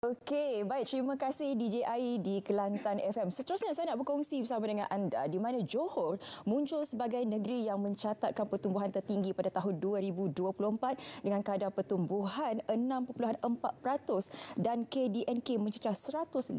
Okey, baik. Terima kasih DJ Ai di Kelantan FM. Seterusnya saya nak berkongsi bersama dengan anda di mana Johor muncul sebagai negeri yang mencatatkan pertumbuhan tertinggi pada tahun 2024 dengan kadar pertumbuhan 6.4% dan KDNK mencecah 158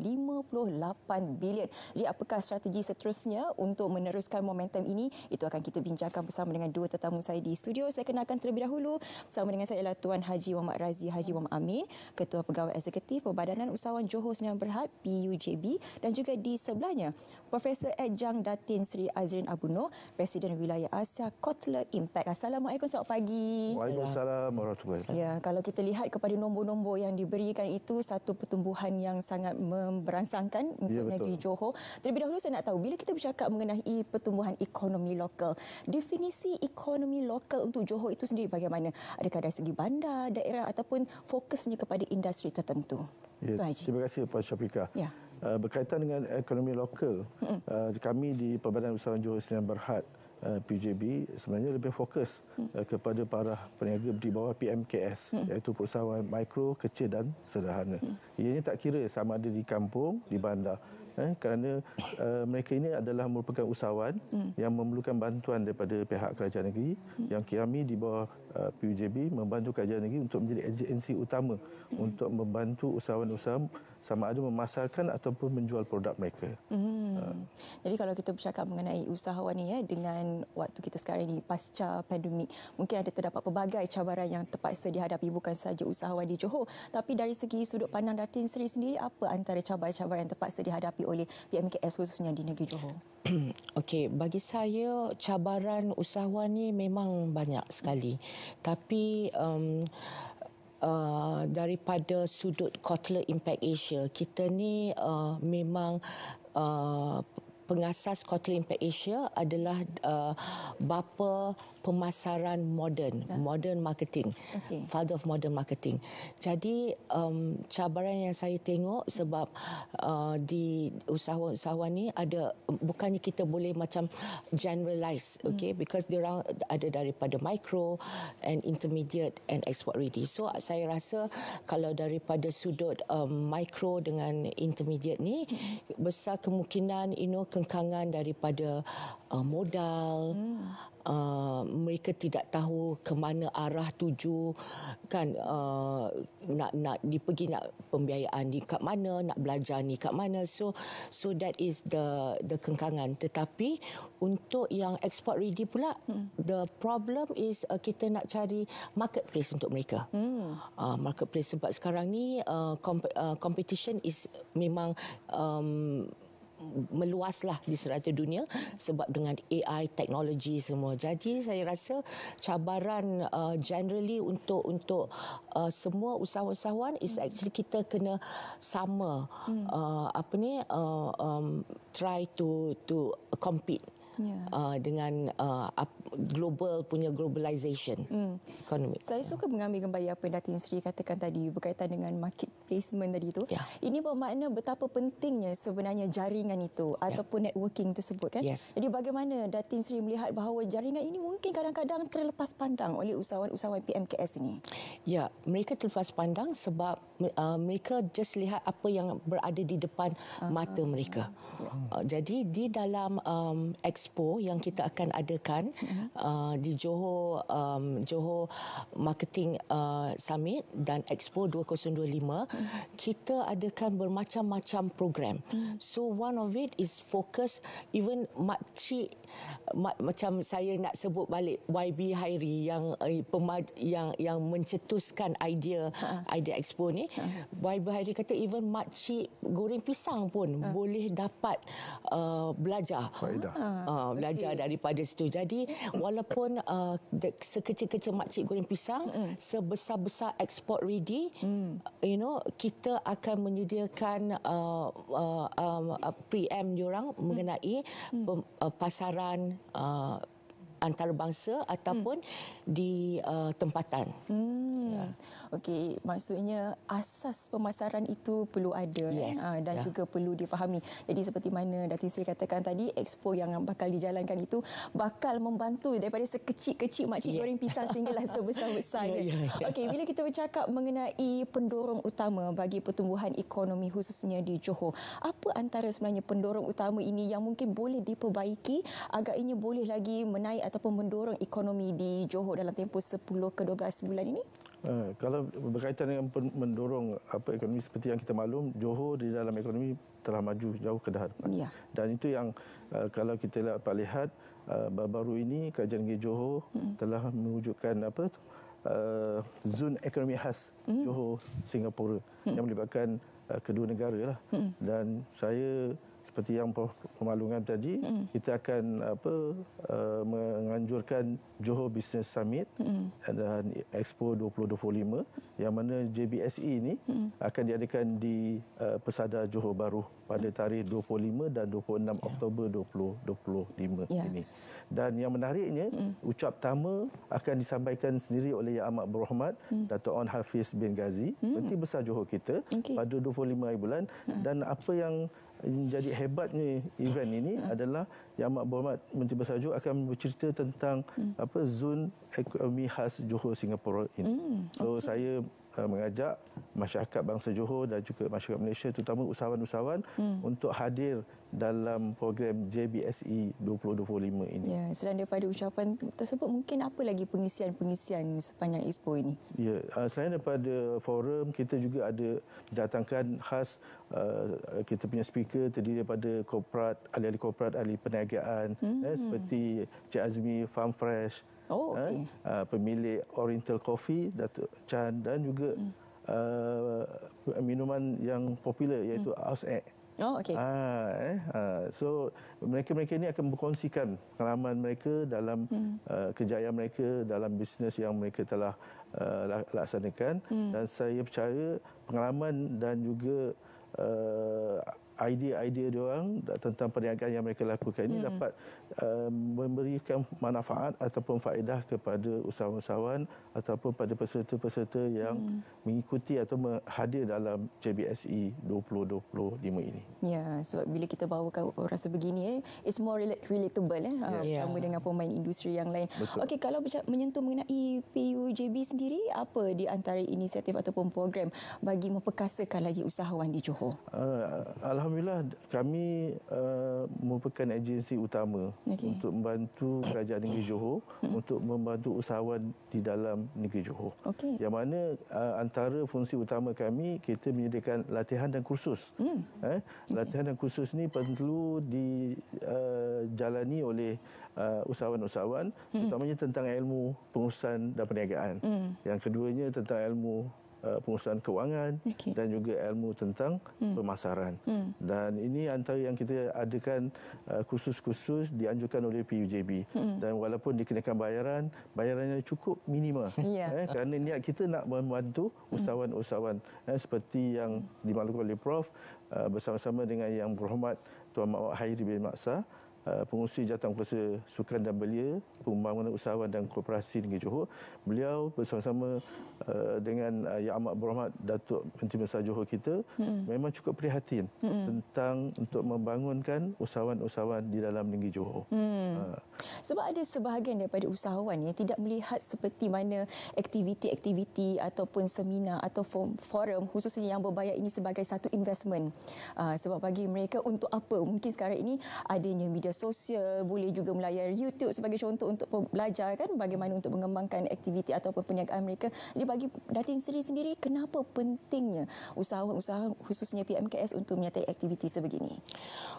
bilion. Jadi apakah strategi seterusnya untuk meneruskan momentum ini? Itu akan kita bincangkan bersama dengan dua tetamu saya di studio. Saya kenalkan terlebih dahulu, bersama dengan saya ialah Tuan Haji Muhammad Razi Haji Muhammad Amin, Ketua Pegawai Eksekutif Perbadanan Usahawan Johor Sdn Bhd PUJB, dan juga di sebelahnya Profesor Adjang Datin Sri Azrin Abu Noor, Presiden Wilayah Asia Kotler Impact. Assalamualaikum, selamat pagi. Waalaikumsalam warahmatullahi wabarakatuh. Ya, kalau kita lihat kepada nombor-nombor yang diberikan itu satu pertumbuhan yang sangat memberangsangkan untuk negeri Johor. Terlebih dahulu saya nak tahu, bila kita bercakap mengenai pertumbuhan ekonomi lokal, definisi ekonomi lokal untuk Johor itu sendiri bagaimana? Adakah dari segi bandar, daerah ataupun fokusnya kepada industri tertentu? Ya, terima kasih Puan Syafiqah. Ya. Berkaitan dengan ekonomi lokal, kami di Perbadanan Usahawan Johor Sdn Bhd PUJB sebenarnya lebih fokus kepada para peniaga di bawah PMKS, iaitu perusahaan mikro, kecil dan sederhana. Ianya tak kira sama ada di kampung, di bandar. Kerana mereka ini adalah merupakan usahawan yang memerlukan bantuan daripada pihak kerajaan negeri, yang kami di bawah PUJB membantu kerajaan negeri untuk menjadi agensi utama untuk membantu usahawan-usahawan sama ada memasarkan ataupun menjual produk mereka. Jadi kalau kita bercakap mengenai usahawan ni, dengan waktu kita sekarang ini pasca pandemik, mungkin ada terdapat pelbagai cabaran yang terpaksa dihadapi, bukan sahaja usahawan di Johor, tapi dari segi sudut pandang Datin Sri sendiri, apa antara cabaran-cabaran yang terpaksa dihadapi oleh PMKS khususnya di negeri Johor? Okey, bagi saya cabaran usahawan ni memang banyak sekali. Tapi daripada sudut Kotler Impact Asia, kita ni memang pengasas Kotler Impact Asia adalah bapa pemasaran moden, modern marketing, father of modern marketing. Jadi cabaran yang saya tengok sebab di usahawan-usahawan ni ada, bukannya kita boleh macam generalize, because diorang ada daripada micro and intermediate and export ready. So saya rasa kalau daripada sudut micro dengan intermediate ni, besar kemungkinan kengkangan daripada modal, mereka tidak tahu ke mana arah tuju, kan, nak pergi nak pembiayaan ni kat mana, nak belajar ni kat mana, so that is the kengkangan. Tetapi untuk yang export ready pula, the problem is kita nak cari marketplace untuk mereka. Marketplace, sebab sekarang ni competition is memang meluaslah di serata dunia sebab dengan AI, teknologi semua. Jadi saya rasa cabaran generally untuk semua usahawan-usahawan is actually kita kena sama try to compete dengan global punya globalization ekonomi. Saya suka mengambil kembali apa Datin Sri katakan tadi berkaitan dengan market placement tadi itu. Ini bermakna betapa pentingnya sebenarnya jaringan itu ataupun networking tersebut, kan? Jadi bagaimana Datin Sri melihat bahawa jaringan ini mungkin kadang-kadang terlepas pandang oleh usahawan-usahawan PMKS ini? Ya, mereka terlepas pandang sebab mereka just lihat apa yang berada di depan mata mereka. Jadi di dalam expo yang kita akan adakan di Johor Marketing Summit dan Expo 2025, kita adakan bermacam-macam program. So one of it is focus even makcik, macam saya nak sebut balik YB Hairi yang mencetuskan idea expo ni. YB Hairi kata even makcik goreng pisang pun boleh dapat belajar. Belajar daripada situ. Jadi walaupun sekecil-kecil makcik goreng pisang, sebesar-besar export ready, kita akan menyediakan pre-em diorang mengenai pasaran antarabangsa ataupun di tempatan. Okey, maksudnya asas pemasaran itu perlu ada dan juga perlu difahami. Jadi seperti mana Datin Sri katakan tadi, expo yang bakal dijalankan itu bakal membantu daripada sekecil-kecil makcik goreng pisang sehinggalah sebesar-besarnya. Okey, bila kita bercakap mengenai pendorong utama bagi pertumbuhan ekonomi khususnya di Johor, apa antara sebenarnya pendorong utama ini yang mungkin boleh diperbaiki agar ianya boleh lagi menaik ataupun mendorong ekonomi di Johor dalam tempoh 10 ke 12 bulan ini? Kalau berkaitan dengan mendorong ekonomi seperti yang kita maklum, Johor di dalam ekonomi telah maju jauh ke depan. Dan itu yang kalau kita dapat lihat baru-baru ini Kerajaan Negeri Johor telah mewujudkan zon ekonomi khas Johor Singapura yang melibatkan kedua negara lah. Dan saya seperti yang pemaklumkan tadi, kita akan menganjurkan Johor Business Summit dan Expo 2025 yang mana JBSE ini akan diadakan di Persada Johor Bahru pada tarikh 25 dan 26 Oktober 2025 ini. Dan yang menariknya, ucap tama akan disampaikan sendiri oleh Yang Amat Berhormat Dato' On Hafiz bin Ghazi, Menteri Besar Johor kita, pada 25 hari bulan. Dan apa yang menjadi hebatnya event ini adalah Yang Amat Berhormat Menteri Besar Johor akan bercerita tentang zon ekonomi khas Johor Singapura ini. So saya mengajak masyarakat bangsa Johor dan juga masyarakat Malaysia, terutama usahawan-usahawan untuk hadir dalam program JBSE 2025 ini. Ya, selain daripada ucapan tersebut, mungkin apa lagi pengisian-pengisian sepanjang Expo ini? Ya, selain daripada forum, kita juga ada datangkan khas kita punya speaker terdiri daripada korporat, ahli-ahli korporat, ahli perniagaan seperti Cik Azmi Farm Fresh, pemilik Oriental Coffee Datuk Chan, dan juga minuman yang popular iaitu House Egg. So mereka-mereka ini akan berkongsikan pengalaman mereka dalam kejayaan mereka dalam bisnes yang mereka telah laksanakan. Dan saya percaya pengalaman dan juga idea-idea diorang tentang perniagaan yang mereka lakukan ini dapat memberikan manfaat ataupun faedah kepada usahawan-usahawan ataupun pada peserta-peserta yang mengikuti atau hadir dalam JBSE 2025 ini. Ya, sebab bila kita bawakan orang sebegini, it's more relatable sama dengan pemain industri yang lain. Okey, kalau menyentuh mengenai PUJB sendiri, apa di antara inisiatif ataupun program bagi memperkasakan lagi usahawan di Johor? Alhamdulillah, kami merupakan agensi utama untuk membantu Kerajaan Negeri Johor untuk membantu usahawan di dalam negeri Johor. Yang mana antara fungsi utama kami, kita menyediakan latihan dan kursus. Latihan dan kursus ini perlu dijalani oleh usahawan-usahawan, terutamanya tentang ilmu pengurusan dan perniagaan. Yang keduanya tentang ilmu pengurusan kewangan dan juga ilmu tentang pemasaran. Dan ini antara yang kita adakan kursus-kursus dianjurkan oleh PUJB. Dan walaupun dikenakan bayarannya cukup minima. Kerana niat kita nak membantu usahawan-usahawan seperti yang dimaklumkan oleh Prof bersama-sama dengan Yang Berhormat Tuan Mak Hairi bin Maksa, Pengurusi Jawatankuasa Sukan dan Belia, Pembangunan Usahawan dan Koperasi Negeri Johor. Beliau bersama-sama dengan Yang Amat Berhormat Datuk Menteri Besar Johor kita memang cukup prihatin tentang untuk membangunkan usahawan-usahawan di dalam negeri Johor. Sebab ada sebahagian daripada usahawan yang tidak melihat seperti mana aktiviti-aktiviti ataupun seminar atau forum khususnya yang berbayar ini sebagai satu investment. Sebab bagi mereka untuk apa? Mungkin sekarang ini adanya media sosial, boleh juga melayari YouTube sebagai contoh untuk belajar kan bagaimana untuk mengembangkan aktiviti ataupun perniagaan mereka. Jadi bagi Datin Sri sendiri, kenapa pentingnya usahawan-usahawan khususnya PMKS untuk menyertai aktiviti sebegini?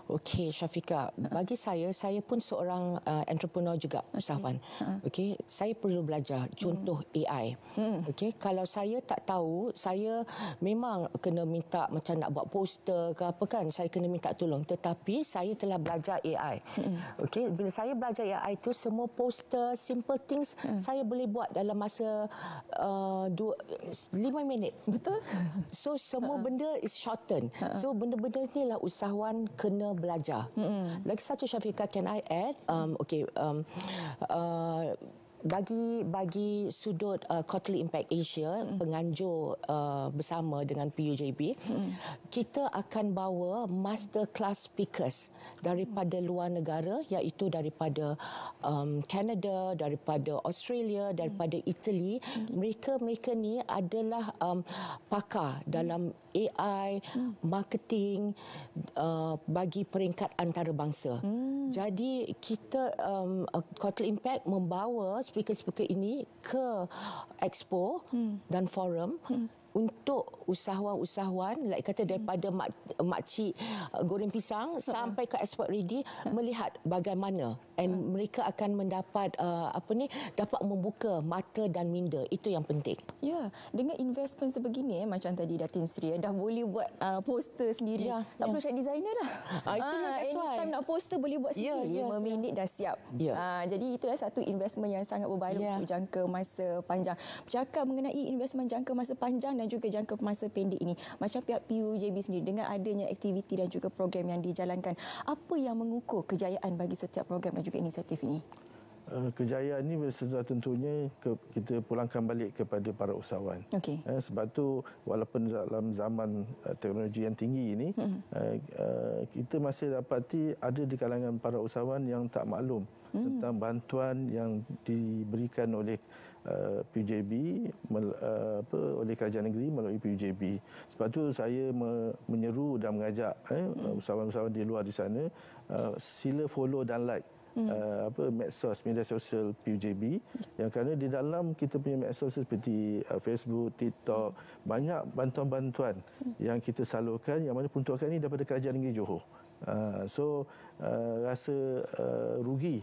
Okey, Syafiqah, bagi saya pun seorang entrepreneur juga, usahawan. Okey, saya perlu belajar contoh AI. Okey, kalau saya tak tahu, saya memang kena minta macam nak buat poster ke apa kan, saya kena minta tolong. Tetapi saya telah belajar AI. Okey, bila saya belajar AI itu, semua poster, simple things saya boleh buat dalam masa 5 minit. Betul. So semua benda is shorten. So benda-benda ni lah usahawan kena belajar. Lagi satu, Syafiqah, can I add? bagi sudut Quarterly Impact Asia, penganjur bersama dengan PUJB, kita akan bawa masterclass speakers daripada luar negara, iaitu daripada Canada, daripada Australia, daripada Italy. Mereka ni adalah pakar dalam AI, marketing bagi peringkat antarabangsa. Jadi kita Quarterly Impact membawa speaker-speaker ini ke expo dan forum untuk usahawan-usahawan, like kata daripada makcik goreng pisang sampai ke export ready, melihat bagaimana mereka akan mendapat dapat membuka mata dan minda. Itu yang penting. Ya, dengan investment sebegini macam tadi Datin Sri dah boleh buat poster sendiri. Tak perlu cari designer dah. Itulah anytime nak poster boleh buat sendiri. 5 minit dah siap. Jadi itulah satu investment yang sangat berbaloi untuk jangka masa panjang. Bercakap mengenai investment jangka masa panjang dan juga jangka masa pendek ini, macam pihak PUJB sendiri dengan adanya aktiviti dan juga program yang dijalankan, apa yang mengukur kejayaan bagi setiap program dan juga inisiatif ini? Kejayaan ini sudah tentunya kita pulangkan balik kepada para usahawan. Sebab tu walaupun dalam zaman teknologi yang tinggi ini, kita masih dapati ada di kalangan para usahawan yang tak maklum tentang bantuan yang diberikan oleh PUJB, oleh kerajaan negeri melalui PUJB. Sebab tu saya menyeru dan mengajak usahawan-usahawan di luar di sana, sila follow dan like medsos, media sosial PUJB, yang kerana di dalam kita punya medsos seperti Facebook, TikTok, banyak bantuan-bantuan yang kita salurkan, yang mana peruntukan ini daripada kerajaan negeri Johor. Rasa rugi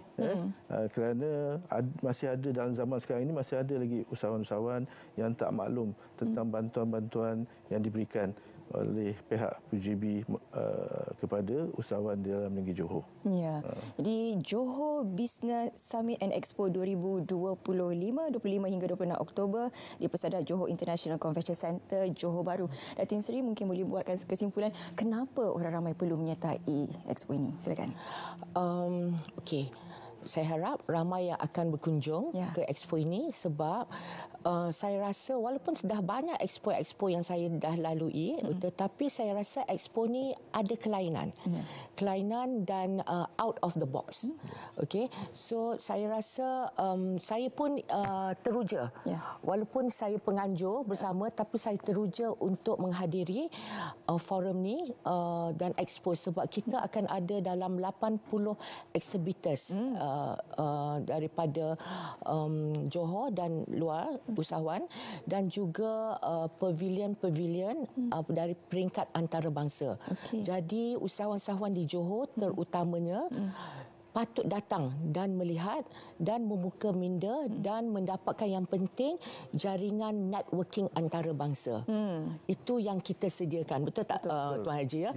kerana masih ada dalam zaman sekarang ini, masih ada lagi usahawan-usahawan yang tak maklum tentang bantuan-bantuan yang diberikan oleh pihak PUJB kepada usahawan di dalam negeri Johor. Ya. Jadi Johor Business Summit and Expo 2025 hingga 26 Oktober di Persada Johor International Convention Centre, Johor Bahru. Datin Sri mungkin boleh buatkan kesimpulan kenapa orang ramai perlu menyertai expo ini. Silakan. Okey. Saya harap ramai yang akan berkunjung ke expo ini, sebab saya rasa walaupun sudah banyak expo-expo yang saya dah lalui, tetapi saya rasa expo ni ada kelainan. Kelainan dan out of the box. Okey. So saya rasa saya pun teruja. Walaupun saya penganjur bersama, tapi saya teruja untuk menghadiri forum ni dan expo, sebab kita akan ada dalam 80 exhibitors daripada Johor dan luar usahawan, dan juga pavilion-pavilion dari peringkat antarabangsa. Jadi usahawan-usahawan di Johor terutamanya patut datang dan melihat dan membuka minda dan mendapatkan yang penting, jaringan networking antarabangsa. Itu yang kita sediakan. Betul tak Tuan Haji? Ya?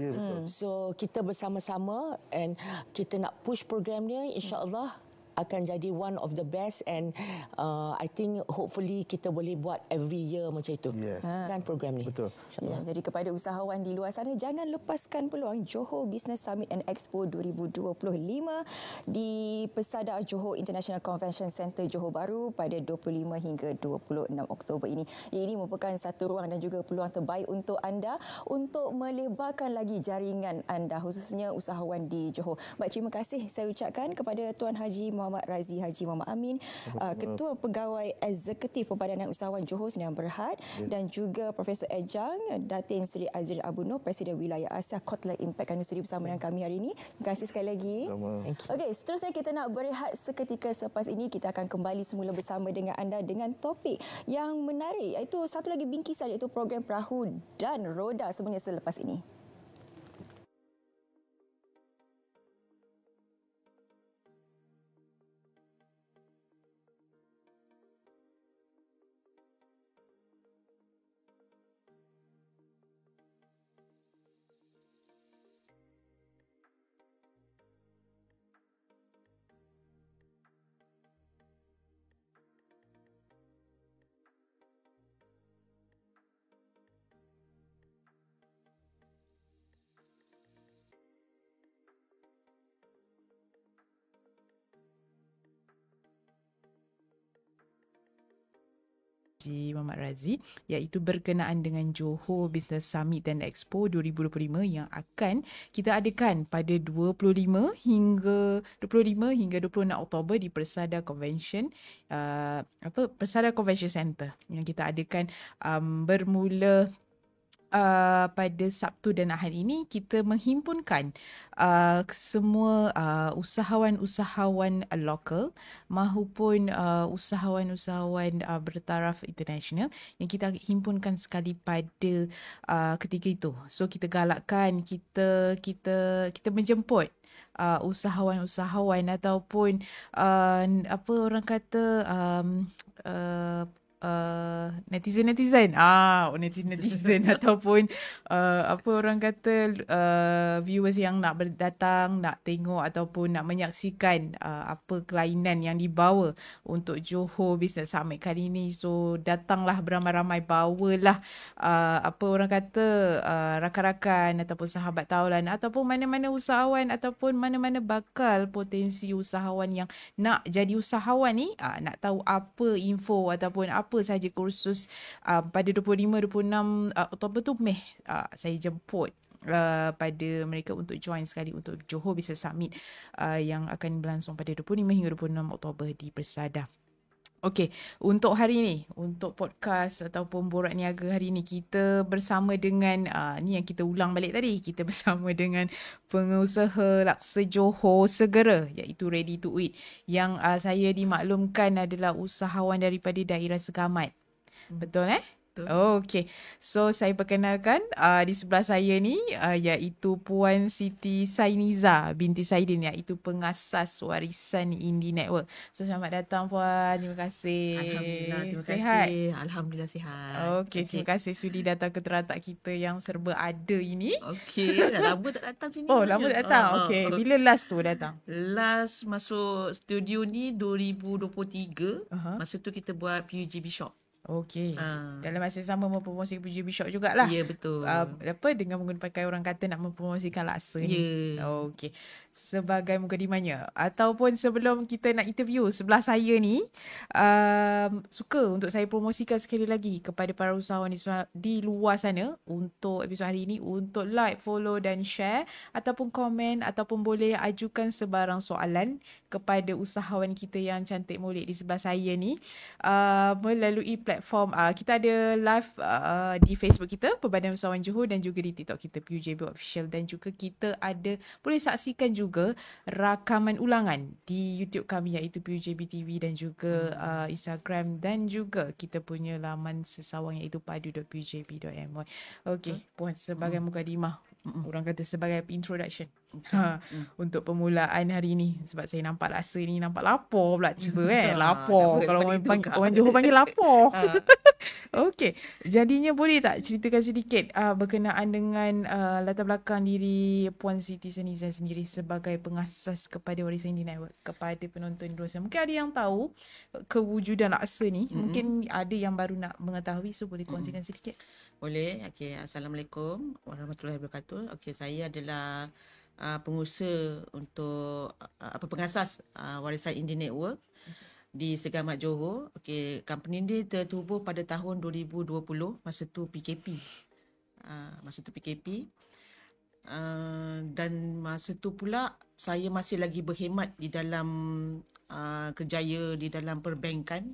So kita bersama-sama and kita nak push program ni, insya-Allah akan jadi one of the best, and I think hopefully kita boleh buat every year macam itu. Dan program ni. Betul. Ya, jadi kepada usahawan di luar sana, jangan lepaskan peluang Johor Business Summit and Expo 2025 di Persada Johor International Convention Centre Johor Bahru pada 25 hingga 26 Oktober ini. Ini merupakan satu ruang dan juga peluang terbaik untuk anda untuk melebarkan lagi jaringan anda, khususnya usahawan di Johor. Baik, terima kasih saya ucapkan kepada Tuan Haji Muhammad Razi Haji Muhammad Amin, Ketua Pegawai Eksekutif Perbadanan Usahawan Johor Sdn Bhd, dan juga Profesor Ejang Datin Sri Azri Abu Nur, Presiden Wilayah Asia Quarterly Impact, kerana sudi bersama dengan kami hari ini. Terima kasih sekali lagi. Okey, seterusnya kita nak berehat seketika. Selepas ini kita akan kembali semula bersama dengan anda dengan topik yang menarik, iaitu satu lagi bingkisan, iaitu program Perahu dan Roda, semuanya selepas ini. Haji Muhammad Razi, iaitu berkenaan dengan Johor Business Summit dan Expo 2025 yang akan kita adakan pada 25 hingga 26 Oktober di Persada Convention Persada Convention Center yang kita adakan bermula pada Sabtu dan Ahad ini. Kita menghimpunkan semua usahawan-usahawan lokal maupun usahawan-usahawan bertaraf international yang kita himpunkan sekali pada ketika itu. So kita galakkan, kita menjemput usahawan-usahawan ataupun apa orang kata netizen ataupun apa orang kata viewers yang nak datang, nak tengok ataupun nak menyaksikan apa kelainan yang dibawa untuk Johor Business Summit kali ini. So datanglah beramai-ramai, bawalah apa orang kata rakan-rakan ataupun sahabat taulan ataupun mana-mana usahawan ataupun mana-mana bakal potensi usahawan yang nak jadi usahawan ni, nak tahu apa info ataupun apa sahaja kursus pada 25-26 Oktober tu saya jemput pada mereka untuk join sekali untuk Johor Business Summit yang akan berlangsung pada 25 hingga 26 Oktober di Persada. Okey, untuk hari ini, untuk podcast ataupun Borak Niaga hari ini, kita bersama dengan, ni yang kita ulang balik tadi, kita bersama dengan pengusaha laksa Johor Segera, iaitu Ready to Eat, yang saya dimaklumkan adalah usahawan daripada daerah Segamat. Betul Okey. So saya perkenalkan di sebelah saya ni iaitu Puan Siti Sainiza binti Saidin, iaitu pengasas Warisan Indie Network. So selamat datang Puan. Terima kasih. Alhamdulillah, terima sihat? kasih. Alhamdulillah sihat. Okey, terima kasih sudi datang ke teratak kita yang serba ada ini. Okey, dah lama tak datang sini. Oh, lama tak datang. Okey, bila last tu datang? Last masuk studio ni 2023. Masa tu kita buat PUGB Shop. Okey. Dalam masa sama mempromosikan PUGB Shop jugalah. Ya, betul. Apa dengan menggunakan orang kata nak mempromosikan laksa ni. Okey. Sebagai mukadimahnya ataupun sebelum kita nak interview sebelah saya ni, suka untuk saya promosikan sekali lagi kepada para usahawan di luar sana untuk episod hari ini, untuk like, follow dan share ataupun komen ataupun boleh ajukan sebarang soalan kepada usahawan kita yang cantik molek di sebelah saya ni melalui platform kita ada live di Facebook kita Perbadanan Usahawan Johor dan juga di TikTok kita PUJB Official, dan juga kita ada boleh saksikan juga rakaman ulangan di YouTube kami iaitu PUJB TV dan juga Instagram dan juga kita punya laman sesawang iaitu padu.pujb.my. Okey, Puan, sebagai mukadimah, orang kata sebagai introduction untuk permulaan hari ini, sebab saya nampak laksa ni nampak lapar pula tiba lapar. Kalau orang Johor panggil lapar. Okey, jadinya boleh tak ceritakan sedikit berkenaan dengan latar belakang diri Puan Siti Sainiza sendiri sebagai pengasas kepada Warisan Indie Network kepada penonton di luar sana. Mungkin ada yang tahu kewujudan laksa ni, mungkin ada yang baru nak mengetahui, so boleh kongsikan sedikit. Boleh. Okey, Assalamualaikum warahmatullahi wabarakatuh. Okey, saya adalah pengusaha untuk pengasas Warisan Indie Network di Segamat Johor. Okey, company ni tertubuh pada tahun 2020, masa tu PKP. Dan masa tu pula saya masih lagi berkhidmat di dalam kerjaya di dalam perbankan.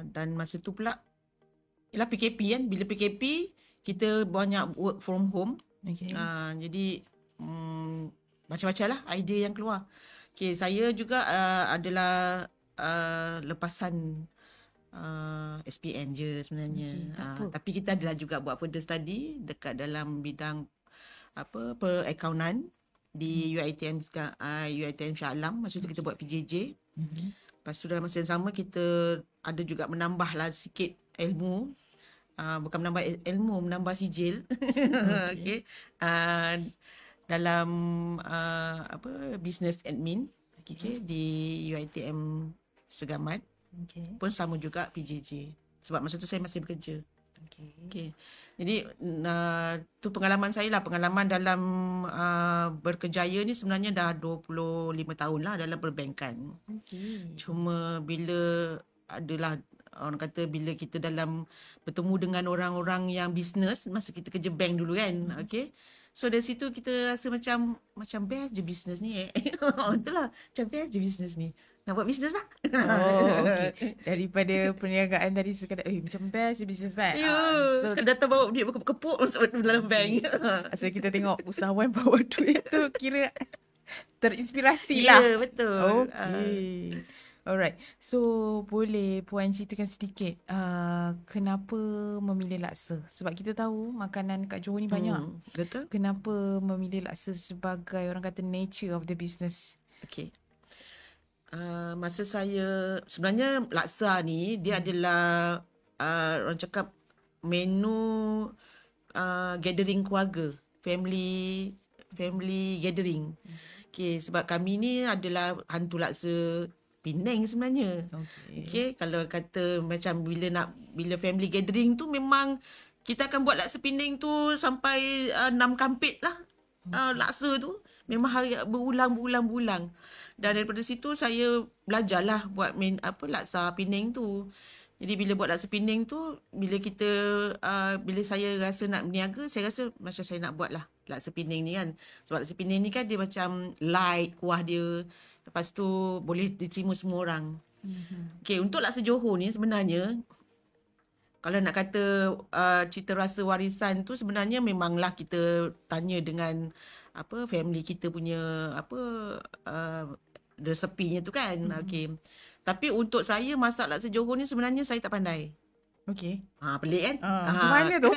Dan masa tu pula ialah PKP kan. Bila PKP kita banyak work from home. Jadi macam-macam lah idea yang keluar. Okay, saya juga adalah lepasan SPM je sebenarnya. Tapi kita adalah juga buat further study dekat dalam bidang perakaunan di UiTM Shah Alam. Masa tu kita buat PJJ. Lepas tu dalam masa yang sama kita ada juga menambahlah sikit ilmu. Bukan menambah ilmu, menambah sijil. Okay. Dalam business admin di UiTM Segamat. Pun sama juga PJJ. Sebab masa tu saya masih bekerja. Okay. Jadi tu pengalaman saya lah. Pengalaman dalam berkerjaya ni sebenarnya dah 25 tahun lah dalam perbankan. Cuma bila adalah orang kata bila kita dalam bertemu dengan orang-orang yang bisnes masa kita kerja bank dulu kan. Okay. So dari situ kita rasa macam best je bisnes ni. Itulah, macam best je bisnes ni. Nak buat bisnes lah. Oh, okay. Daripada perniagaan tadi sekadar macam best je bisnes kan. So datang bawa duit berkepuk masuk dalam bank. So kita tengok usahawan bawa duit tu kira terinspirasi lah. Ya, betul. Okay. Alright. So boleh Puan ceritakan sedikit kenapa memilih laksa? Sebab kita tahu makanan kat Johor ni banyak. Betul. Kenapa memilih laksa sebagai orang kata nature of the business? Okay. Masa saya sebenarnya laksa ni dia adalah orang cakap menu gathering keluarga, family gathering. Okay, sebab kami ni adalah hantu laksa Penang sebenarnya. Okay, kalau kata macam bila family gathering tu memang kita akan buat laksa Penang tu sampai 6 kampit lah. Laksa tu memang berulang-ulang. Dan daripada situ saya belajarlah buat laksa Penang tu. Jadi bila buat laksa Penang tu, bila saya rasa nak berniaga, saya rasa macam saya nak buat lah laksa Penang ni kan. Sebab laksa Penang ni kan dia macam light kuah dia. Lepas tu boleh diterima semua orang. Okay, untuk laksa Johor ni sebenarnya kalau nak kata cita rasa warisan tu sebenarnya memanglah kita tanya dengan family kita punya resepinya tu kan. Okay. Tapi untuk saya masak laksa Johor ni sebenarnya saya tak pandai. Okay. Pelik kan? Macam mana tu?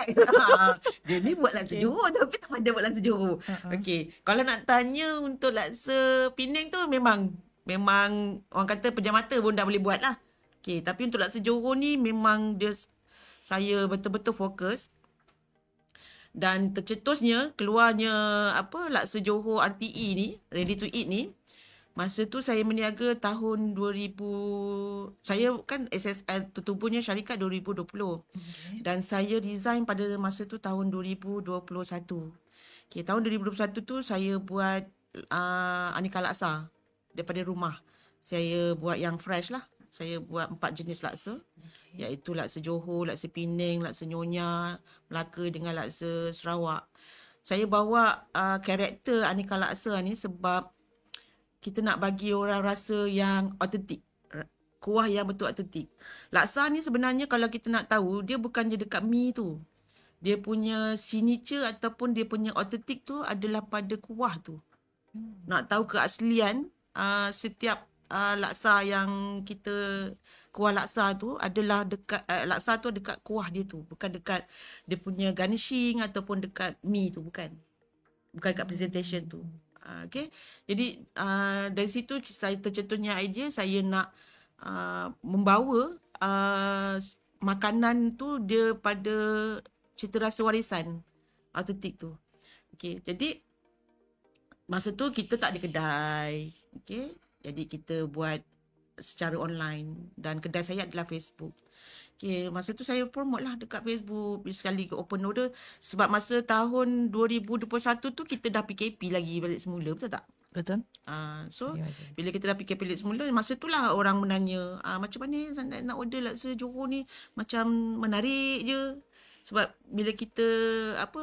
Dia ni buat laksa Johor tapi tak pandai buat laksa Johor. Okay. Kalau nak tanya untuk laksa Penang tu memang orang kata pejam mata pun dah boleh buat lah. Okay. Tapi untuk laksa Johor ni memang saya betul-betul fokus. Dan tercetusnya keluarnya laksa Johor RTE ni, ready to eat ni. Masa tu saya berniaga tahun 2000. Saya kan SSL tertubuhnya syarikat 2020. Okay. Dan saya resign pada masa tu tahun 2021. Okay, tahun 2021 tu saya buat aneka laksa daripada rumah. Saya buat yang fresh lah. Saya buat 4 jenis laksa. Okay. Iaitu laksa Johor, laksa Penang, laksa Nyonya, Melaka dengan laksa Sarawak. Saya bawa karakter aneka laksa ni sebab kita nak bagi orang rasa yang autentik. Kuah yang betul autentik. Laksa ni sebenarnya kalau kita nak tahu, dia bukan je dekat mi tu. Dia punya signature ataupun dia punya autentik tu adalah pada kuah tu. Nak tahu keaslian setiap laksa yang kita kuah laksa tu adalah dekat laksa tu dekat kuah dia tu, bukan dekat dia punya garnishing ataupun dekat mi tu, bukan dekat presentation tu. Okay. Jadi dari situ saya tercetusnya idea saya nak membawa makanan tu dia pada cita rasa warisan autentik tu. Okay. Jadi masa tu kita tak ada kedai. Okay. Jadi kita buat secara online dan kedai saya adalah Facebook. Okay, masa tu saya promote lah dekat Facebook. Sekali ke open order. Sebab masa tahun 2021 tu kita dah PKP lagi balik semula. Betul tak? Betul. So, bila kita dah PKP balik semula, masa tu lah orang menanya, macam mana nak order laksa Johor ni? Macam menarik je. Sebab bila kita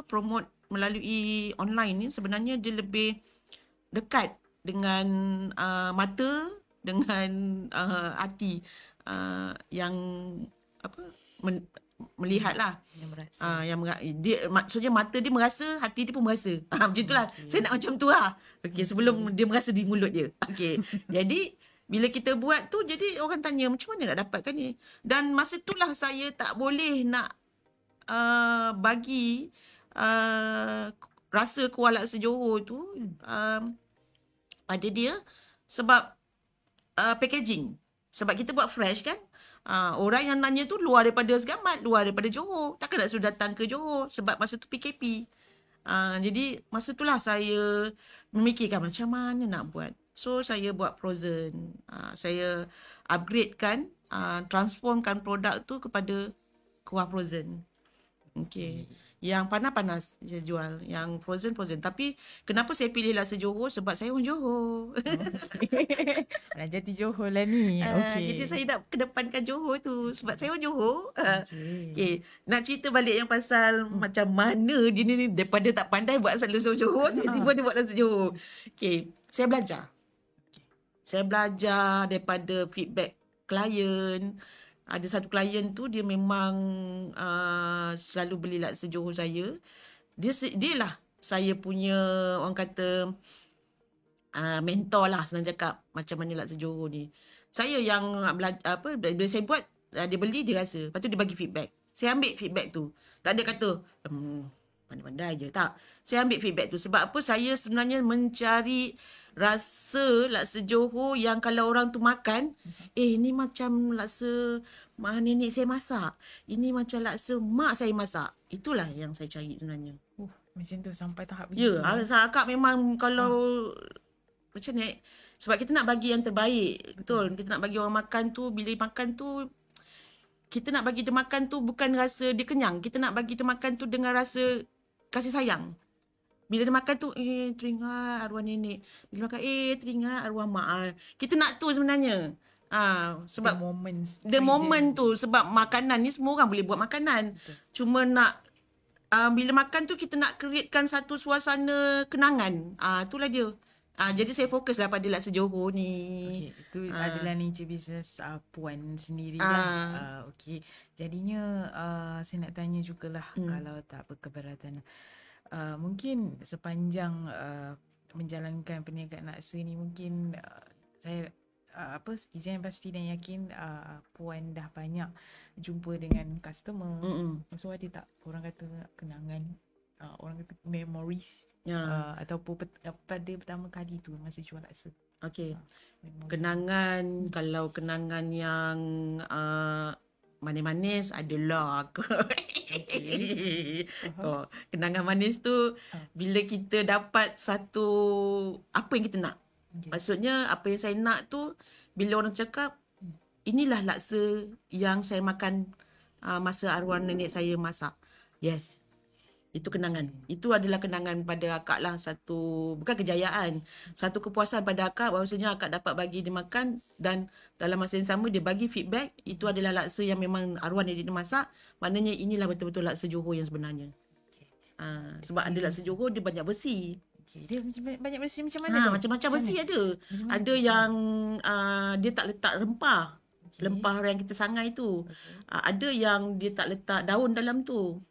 promote melalui online ni, sebenarnya dia lebih dekat dengan mata, dengan hati yang melihatlah maksudnya mata dia merasa, hati dia pun merasa. Macam itulah. Saya nak macam tu lah. Okey, sebelum dia merasa di mulut dia. Okey. Jadi bila kita buat tu, jadi orang tanya macam mana nak dapatkan ni. Dan masa itulah saya tak boleh nak bagi rasa kuah laksa Johor tu pada dia sebab packaging. Sebab kita buat fresh kan. Orang yang nanya tu luar daripada Segamat, luar daripada Johor. Takkan nak suruh datang ke Johor sebab masa tu PKP. Jadi masa itulah saya memikirkan macam mana nak buat. So saya buat frozen. Saya upgradekan, transformkan produk tu kepada kuah frozen. Okay. Yang panas-panas saya jual. Yang frozen. Tapi kenapa saya pilih laksa Johor? Sebab saya orang Johor. Nak jadi Johor lah ni. Jadi saya nak kedepankan Johor tu. Sebab saya orang Johor. Okay. Nak cerita balik yang pasal macam mana dia ni daripada tak pandai buat laksa Johor, tiba-tiba dia buat laksa Johor. Saya belajar. Saya belajar daripada feedback klien. Ada satu klien tu dia memang selalu beli laksa Johor saya. Dia lah saya punya orang kata mentor lah, senang cakap macam mana laksa Johor ni. Saya yang belajar bila saya buat, dia beli, dia rasa. Lepas tu dia bagi feedback. Saya ambil feedback tu. Tak ada kata pandai-pandai je. Tak. Saya ambil feedback tu. Sebab apa? Saya sebenarnya mencari rasa laksa Johor yang kalau orang tu makan, ni macam laksa nenek saya masak. Ini macam laksa mak saya masak. Itulah yang saya cari sebenarnya. Macam tu sampai tahap begitu. Ya, akak memang kalau macam ni, sebab kita nak bagi yang terbaik. Betul. Kita nak bagi orang makan tu, bila makan tu, kita nak bagi dia makan tu bukan rasa dia kenyang. Kita nak bagi dia makan tu dengan rasa kasih sayang. Bila dia makan tu, teringat arwah nenek. Bila makan, teringat arwah mak. Kita nak tu sebenarnya. Sebab the moment tu. Sebab makanan ni semua orang boleh buat makanan. Betul. Cuma nak, bila makan tu kita nak createkan satu suasana kenangan. Itulah dia. Jadi saya fokuslah pada laksa Johor ni. Itu adalah nature business Puan sendiri lah. Jadinya saya nak tanya jugalah, kalau tak berkeberatan. Mungkin sepanjang menjalankan perniagaan laksa ni, mungkin saya izin pasti dan yakin Puan dah banyak jumpa dengan customer. So ada tak orang kata kenangan, orang kata memories, ataupun pada pertama kali tu masa jual laksa? Kenangan, kalau kenangan yang manis-manis adalah kenangan manis tu bila kita dapat satu apa yang kita nak. Maksudnya apa yang saya nak tu, bila orang cakap inilah laksa yang saya makan masa arwah nenek saya masak. Yes. Itu kenangan. Itu adalah kenangan pada akak lah, satu, bukan kejayaan, satu kepuasan pada akak bahawasanya akak dapat bagi dia makan, dan dalam masa yang sama dia bagi feedback, itu adalah laksa yang memang arwah nenek dia masak. Maknanya inilah betul-betul laksa Johor yang sebenarnya. Sebab ada laksa Johor dia banyak besi. Dia banyak besi macam mana? Macam-macam besi ada. Ada yang dia tak letak rempah. Rempah yang kita sangai tu. Ada yang dia tak letak daun dalam tu.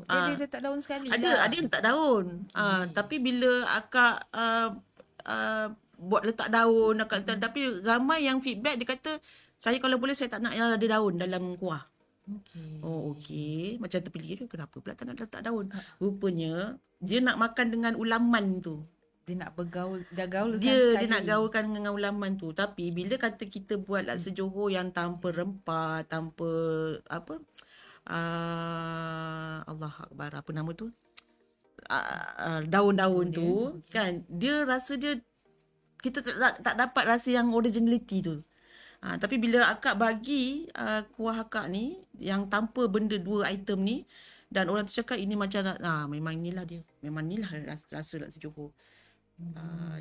Dia letak daun sekali. Ada yang letak daun. Tapi bila akak buat letak daun, tapi ramai yang feedback dia kata, saya kalau boleh saya tak nak yang ada daun dalam kuah. Okey. Macam terpilih dia, kenapa pula tak nak letak daun? Rupanya dia nak makan dengan ulaman tu. Dia nak bergaul, sekali. Dia nak gaulkan dengan ulaman tu. Tapi bila kata kita buat laksa Johor yang tanpa rempah, tanpa apa, Allah Akbar, apa nama tu, daun-daun tu, kan, dia rasa dia, kita tak dapat rasa yang originality tu. Tapi bila akak bagi kuah akak ni yang tanpa benda dua item ni, dan orang tu cakap ini macam memang inilah dia, memang inilah rasa laksa Johor.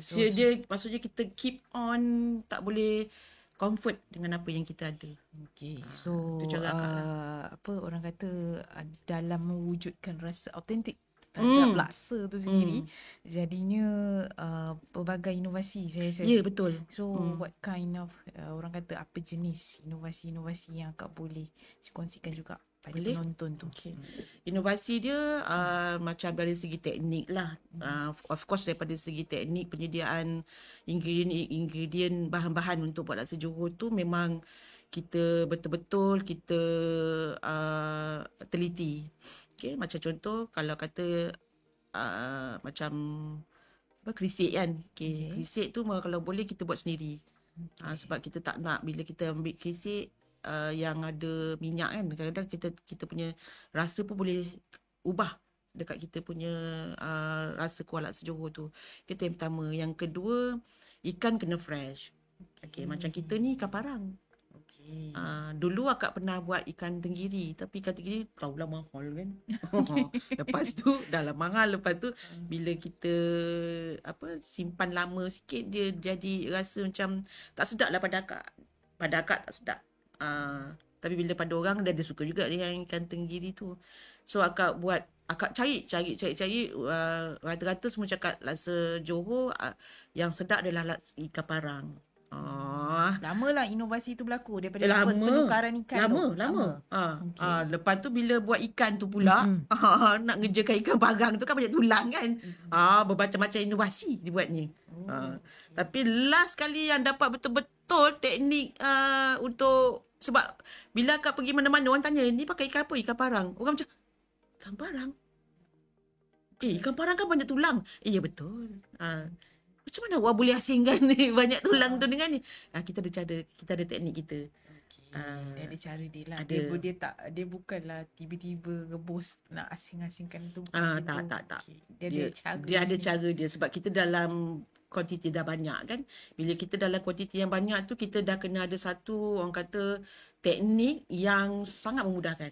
Dia maksudnya kita keep on, tak boleh comfort dengan apa yang kita ada. So apa orang kata, dalam mewujudkan rasa autentik terhadap laksa tu sendiri, jadinya pelbagai inovasi saya rasa. Ya, betul. So what kind of orang kata apa jenis inovasi-inovasi yang akak boleh kongsikan juga pada penonton tu? Inovasi dia macam dari segi teknik lah. Of course daripada segi teknik, penyediaan ingredient bahan-bahan untuk buat laksa Johor tu memang kita betul-betul kita teliti. Macam contoh kalau kata macam kerisik kan. Kerisik tu kalau boleh kita buat sendiri. Sebab kita tak nak bila kita ambil kerisik yang ada minyak kan, kadang-kadang kita punya rasa pun boleh ubah dekat kita punya rasa kuah laksa Johor tu. Itu yang pertama. Yang kedua, ikan kena fresh. Macam kita ni ikan parang. Dulu akak pernah buat ikan tenggiri, tapi ikan tenggiri tahulah mahal kan. Lepas tu dah lah mahal, lepas tu bila kita simpan lama sikit, dia jadi rasa macam tak sedap lah pada akak. Pada akak tak sedap. Tapi bila pada orang dia suka juga dengan ikan tenggiri tu. So akak cari rata-rata semua cakap laksa Johor yang sedap adalah ikan parang. Lamalah inovasi tu berlaku daripada penukaran ikan lama. Lepas tu bila buat ikan tu pula, nak ngerjakan ikan parang tu kan banyak tulang kan. Bermacam-macam inovasi dibuatnya. Tapi last kali yang dapat betul-betul teknik untuk, sebab bila akak pergi mana-mana orang tanya, ni pakai ikan apa? Ikan parang. Orang macam, ikan parang? Ikan parang kan banyak tulang. Ya betul. Macam mana awak boleh asingkan ni banyak tulang tu dengan ni? Kita ada teknik kita. Dia ada cara dia lah. Ada. Dia bukanlah tiba-tiba rebus nak asing-asingkan tu. Tak. Dia ada cara dia sebab kita dalam kuantiti dah banyak kan. Bila kita dalam kuantiti yang banyak tu, kita dah kena ada satu orang kata teknik yang sangat memudahkan.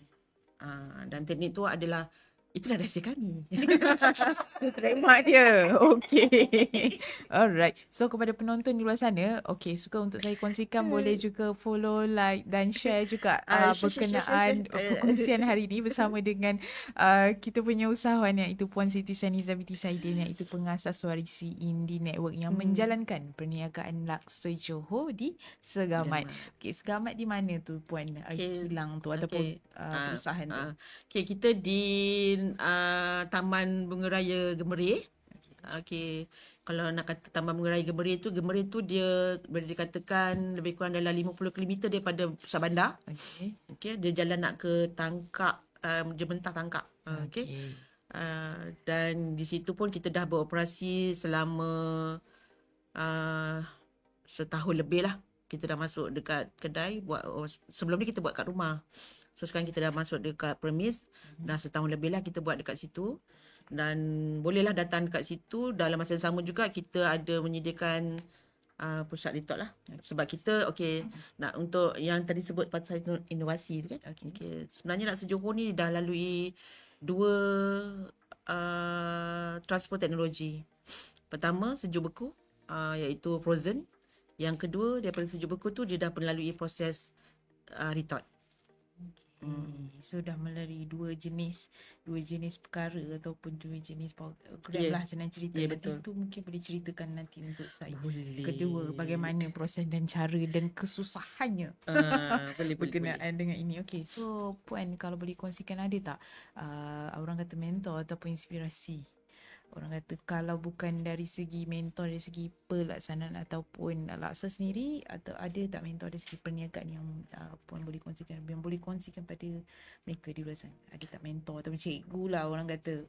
Dan teknik tu adalah, itulah rahsia kami. Trademark dia. Okay. Alright. So kepada penonton di luar sana, suka untuk saya kongsikan, boleh juga follow, like dan share juga berkenaan perkongsian hari ini bersama dengan kita punya usahawan, iaitu Puan Siti Saniza binti Saidin, iaitu pengasas Warisi Indie Network yang menjalankan perniagaan laksa Johor di Segamat. Segamat di mana tu Puan? Kilang tu ataupun perusahaan tu? Kita di Taman Bunga Raya Gemerih. Kalau nak kata Taman Bunga Raya Gemerih tu dia boleh dikatakan lebih kurang dalam 50 km daripada pusat bandar. Dia jalan nak ke Tangkak, Jembentah Tangkak. Dan di situ pun kita dah beroperasi selama setahun lebih lah. Kita dah masuk dekat kedai, sebelum ni kita buat kat rumah. So sekarang kita dah masuk dekat premis, dah setahun lebih lah kita buat dekat situ. Dan bolehlah datang dekat situ. Dalam masa yang sama juga kita ada menyediakan pusat retot lah. Sebab kita nak untuk yang tadi sebut pasal inovasi tu kan. Sebenarnya laksa Johor ni dah lalui 2 transfer teknologi. Pertama sejuk beku, iaitu frozen. Yang kedua, daripada sejuk beku tu dia dah melalui proses retot. So dah melalui dua jenis perkara ataupun 2 jenis program lah, senang cerita. Betul. Itu mungkin boleh ceritakan nanti untuk saya. Boleh. Kedua, bagaimana proses dan cara dan kesusahannya berkenaan dengan ini. So Puan, kalau boleh kongsikan, ada tak orang kata mentor ataupun inspirasi? Orang kata kalau bukan dari segi mentor, dari segi pelaksanaan ataupun laksa sendiri, atau ada tak mentor dari segi perniagaan yang Puan boleh kongsikan, yang boleh kongsikan pada mereka di luar sana? Ada tak mentor ataupun cikgu lah orang kata?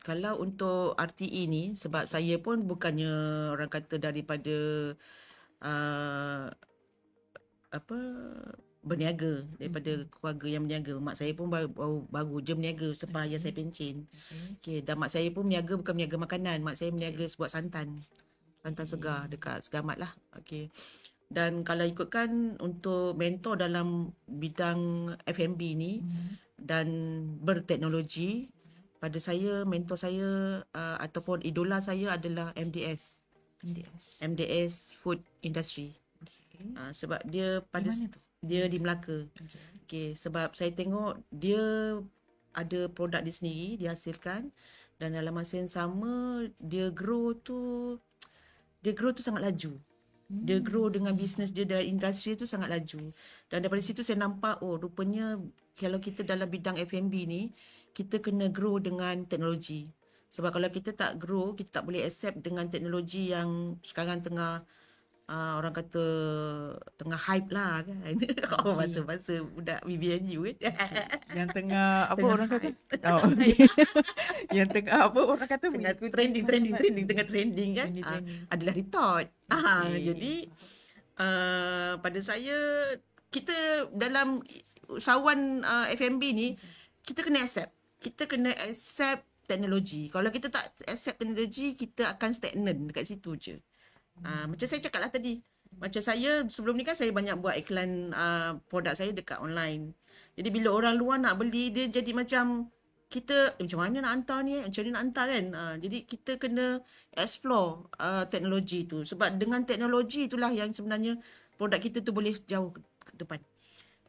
Kalau untuk RTE ni, sebab saya pun bukannya orang kata daripada berniaga, daripada keluarga yang berniaga. Mak saya pun baru je berniaga selepas ayah saya pencen. Dan mak saya pun berniaga, bukan berniaga makanan. Mak saya berniaga buat santan segar dekat Segamat lah. Dan kalau ikutkan untuk mentor dalam bidang F&B ni dan berteknologi, pada saya, mentor saya ataupun idola saya adalah MDS Food Industry. Sebab dia pada dia di Melaka. Sebab saya tengok dia ada produk dia sendiri, dia hasilkan, dan dalam masa yang sama dia grow tu sangat laju. Dia grow dengan bisnes dia dan industri tu sangat laju. Dan daripada situ saya nampak, rupanya kalau kita dalam bidang F&B ni, kita kena grow dengan teknologi. Sebab kalau kita tak grow, kita tak boleh accept dengan teknologi yang sekarang tengah orang kata tengah hype lah kan. Masa-masa budak BBNU kan. Yang tengah orang kata? Yang tengah orang kata? Tengah trending tengah trending kan. Adalah retot. Jadi pada saya, kita dalam usahawan F&B ni, kita kena accept teknologi. Kalau kita tak accept teknologi, kita akan stagnan dekat situ je. Macam saya cakap lah tadi, Macam saya sebelum ni kan saya banyak buat iklan produk saya dekat online. Jadi bila orang luar nak beli, dia jadi macam kita macam mana nak hantar ni, macam mana nak hantar kan. Jadi kita kena explore teknologi tu. Sebab dengan teknologi itulah yang sebenarnya produk kita tu boleh jauh ke depan.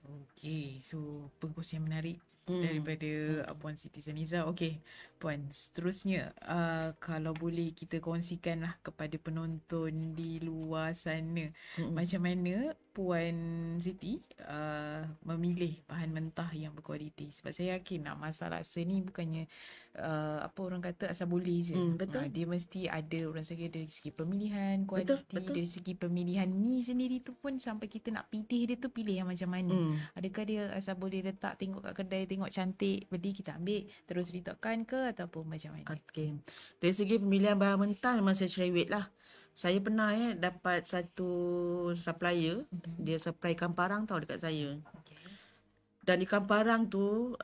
Okey, so perkongsian menarik daripada Puan Siti Zaniza. Okey, Puan, seterusnya kalau boleh kita kongsikanlah kepada penonton di luar sana macam mana Puan Siti memilih bahan mentah yang berkualiti. Sebab saya yakin nak masak laksa ni bukannya apa orang kata asal boleh je. Betul. Dia mesti ada orang segi dari segi pemilihan kualiti, dari segi pemilihan mi sendiri tu pun sampai kita nak pilih dia tu pilih yang macam mana. Adakah dia asal boleh letak tengok kat kedai tengok cantik beli kita ambil terus letakkan ke ataupun macam mana? Okey. Dari segi pemilihan bahan mentah memang saya cerewet lah. Saya pernah dapat satu supplier, dia supply ikan parang tau dekat saya. Dan ikan parang tu,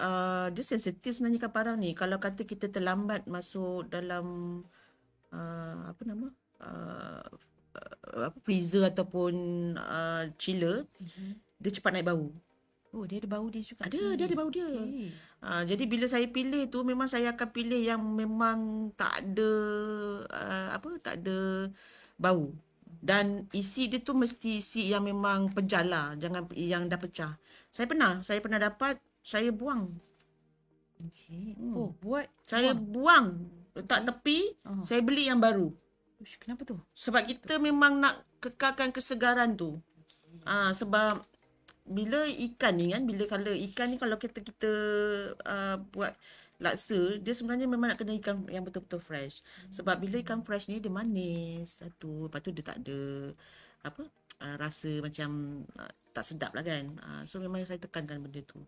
dia sensitif sebenarnya ikan parang ni. Kalau kata kita terlambat masuk dalam, freezer ataupun chiller, dia cepat naik bau. Oh, dia ada bau dia juga. Dia ada bau dia. Jadi bila saya pilih tu, memang saya akan pilih yang memang tak ada, tak ada bau. Dan isi dia tu mesti isi yang memang pejal lah, jangan yang dah pecah. Saya pernah dapat, saya buang. Okay. Saya buang, letak tepi, saya beli yang baru. Ush, kenapa tu? Sebab kita memang nak kekalkan kesegaran tu. Sebab bila ikan ni kan, kalau ikan ni kalau kita buat laksa, dia sebenarnya memang nak kena ikan yang betul-betul fresh. Sebab bila ikan fresh ni dia manis satu, lepas tu dia tak ada rasa macam tak sedap lah kan. So memang saya tekankan benda tu.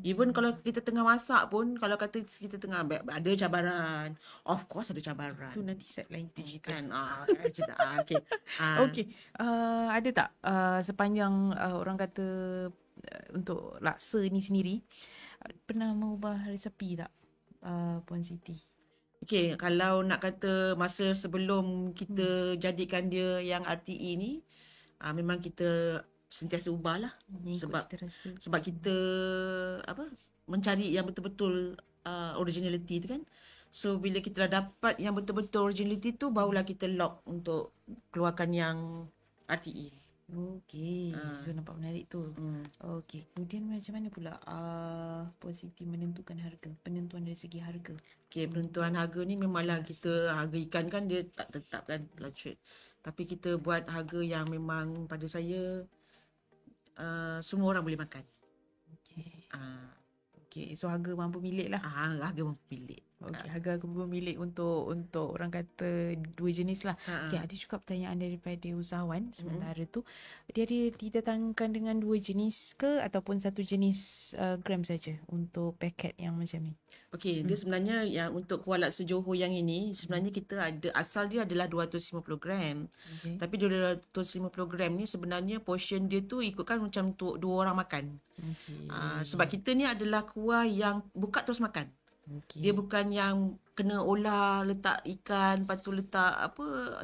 Even kalau kita tengah masak pun, kalau kata kita tengah ada cabaran, of course ada cabaran. Tu nanti set lain kita kan. Okay. Okay. Ada tak sepanjang orang kata untuk laksa ni sendiri pernah mengubah resepi tak Puan Siti? Okay, kalau nak kata masa sebelum kita jadikan dia yang RTE ni, memang kita sentiasa ubah lah. Sebab kita mencari yang betul-betul originality tu kan. So bila kita dah dapat yang betul-betul originality tu, barulah kita lock untuk keluarkan yang RTE. Okey, so nampak menarik tu. Okey, kemudian macam mana pula Puan Siti menentukan harga, penentuan dari segi harga? Okey, penentuan harga ni memanglah kita, harga ikan kan dia tak tetap kan, fluctuate. Tapi kita buat harga yang memang pada saya semua orang boleh makan. Okey. Okey, so harga mampu milik lah. Harga mampu milik. Okey, harga milik untuk orang kata dua jenis lah. Okey, ada juga pertanyaan daripada usahawan sementara tu. Dia didatangkan dengan dua jenis ke ataupun satu jenis gram saja untuk paket yang macam ni? Okey, dia sebenarnya yang untuk kuah laksa Johor yang ini sebenarnya kita ada asal dia adalah 250 gram. Okay. Tapi 250 gram ni sebenarnya portion dia tu ikutkan macam untuk dua orang makan. Okay. Sebab kita ni adalah kuah yang buka terus makan. Okay. Dia bukan yang kena olah, letak ikan, lepas tu letak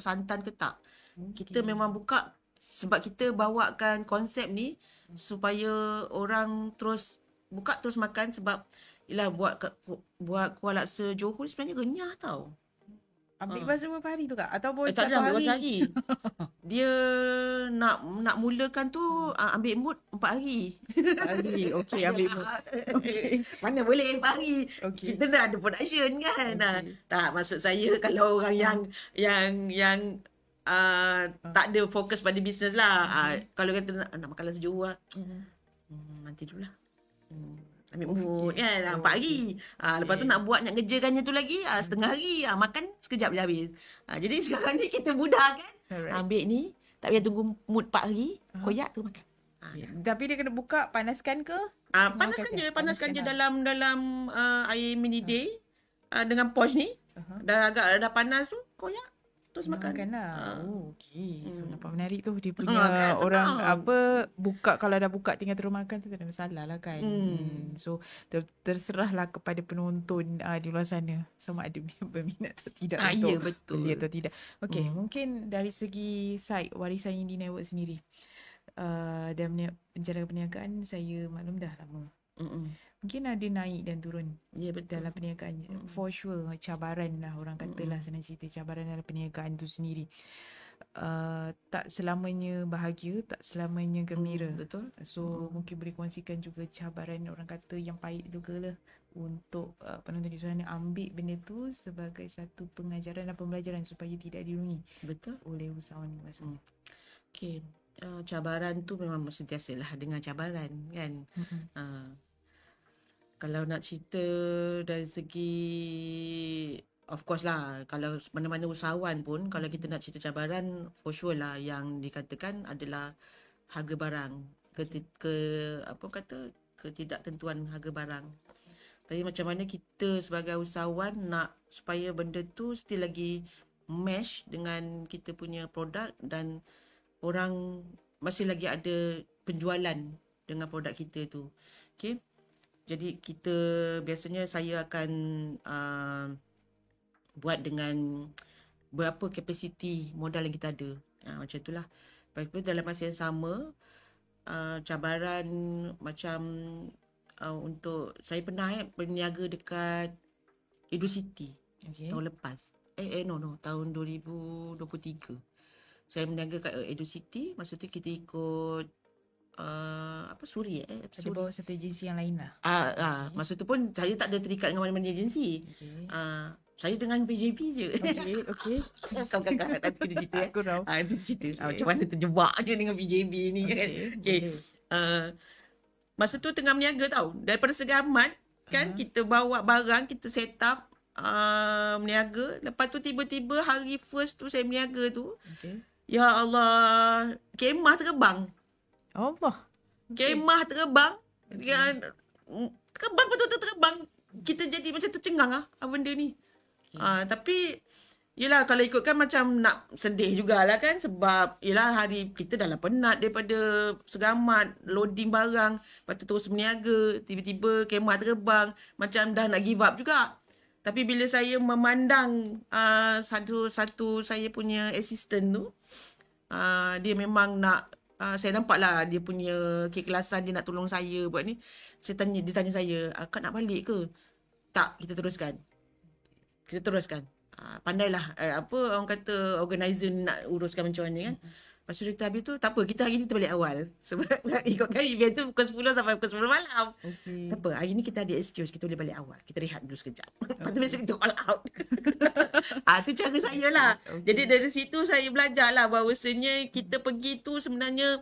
santan ke tak. Okay. Kita memang buka sebab kita bawakan konsep ni supaya orang terus buka terus makan. Sebab ialah buat kuah laksa Johor sebenarnya renyah tau. Ambil masa berapa hari tu kak? Ataupun tak ada ambil hari. Dia nak mulakan tu ambil mood 4 hari. 4 hari. Okey, ambil mood. Okay. Mana boleh 4 hari. Okay. Kita dah ada production kan. Okay. Tak, maksud saya kalau orang yang tak ada fokus pada bisnes lah. Kalau kata nak makan laksa Johor nanti dululah. Ambil mood kan 4 hari. Lepas tu nak kerjakannya tu lagi setengah hari. Makan sekejap je habis. Jadi sekarang ni kita mudah kan. Ambil ni tak payah tunggu mood 4 hari. Koyak tu makan. Tapi dia kena buka, panaskan ke? Panaskan je dalam air mendidih dengan poch ni. Dah panas tu koyak. terus makan. lah. Oh, okey. So nampak menarik tu dia punya Kan, orang senang. buka, kalau dah buka tinggal terus makan tu tak ada masalah lah kan. So terserahlah kepada penonton di luar sana sama ada berminat atau tidak untuk Ya, betul. beli atau tidak. Okey, mungkin dari segi side warisan Indie Network sendiri. Dan penjara perniagaan saya maklum dah lama. Mungkin ada naik dan turun dalam perniagaan. For sure cabaran lah orang katalah senang cerita, cabaran dalam perniagaan tu sendiri. Tak selamanya bahagia, tak selamanya gembira. Betul. So mungkin boleh kongsikan juga cabaran orang kata yang pahit juga lah untuk penonton di sana ambil benda tu sebagai satu pengajaran dan pembelajaran supaya tidak dirungi Betul. oleh usahawan di luar sana. Okey. Cabaran tu memang sentiasalah dengan cabaran kan. Kalau nak cerita dari segi, of course lah, kalau mana-mana usahawan pun, kalau kita nak cerita cabaran, for sure lah yang dikatakan adalah harga barang, ketidaktentuan harga barang. Tapi macam mana kita sebagai usahawan nak supaya benda tu still lagi mesh dengan kita punya produk dan orang masih lagi ada penjualan dengan produk kita tu. Okay. Jadi kita biasanya saya akan buat dengan berapa kapasiti modal yang kita ada. Macam itulah. Lepas tu dalam masa yang sama, cabaran macam untuk saya pernah berniaga dekat Edu City tahun lepas. Tahun 2023. Saya berniaga kat Edu City. Masa tu kita ikut Suri Ada bawa satu agensi yang lain lah. Masa tu pun saya tak ada terikat dengan mana-mana agensi. Saya dengan PJB je. Okey. Kakak nanti kita cerita. Aku tahu. Nanti cerita. Macam mana terjebak je dengan PJB ni kan. Okay. Masa tu tengah berniaga tau. Daripada Segamat kan kita bawa barang, kita set up berniaga. Lepas tu tiba-tiba hari first tu saya berniaga tu. Ya Allah, kemah terbang. Allah. Kemah terbang. Terbang betul-betul terbang. Kita jadi macam tercengang benda ni. Tapi yelah kalau ikutkan macam nak sedih jugalah kan. Sebab yelah hari kita dah lah penat daripada Segamat, loading barang, lepas tu terus berniaga, tiba-tiba kemah terbang, macam dah nak give up juga. Tapi bila saya memandang satu saya punya assistant tu, dia memang nak, saya nampak lah dia punya keikhlasan, dia nak tolong saya buat ni. Dia tanya saya, Kak nak balik ke? Tak, kita teruskan. Pandailah orang kata organizer nak uruskan macam mana kan. Lepas tu kita habis tu, tak apa, kita hari ni kita balik awal. Sebab ikutkan event tu pukul 10 sampai pukul 10 malam. Tak apa, hari ni kita ada excuse, kita boleh balik awal. Kita rehat dulu sekejap. Lepas tu besok kita all out. Tu cara saya lah. Jadi dari situ saya belajar lah bahawasanya kita pergi tu sebenarnya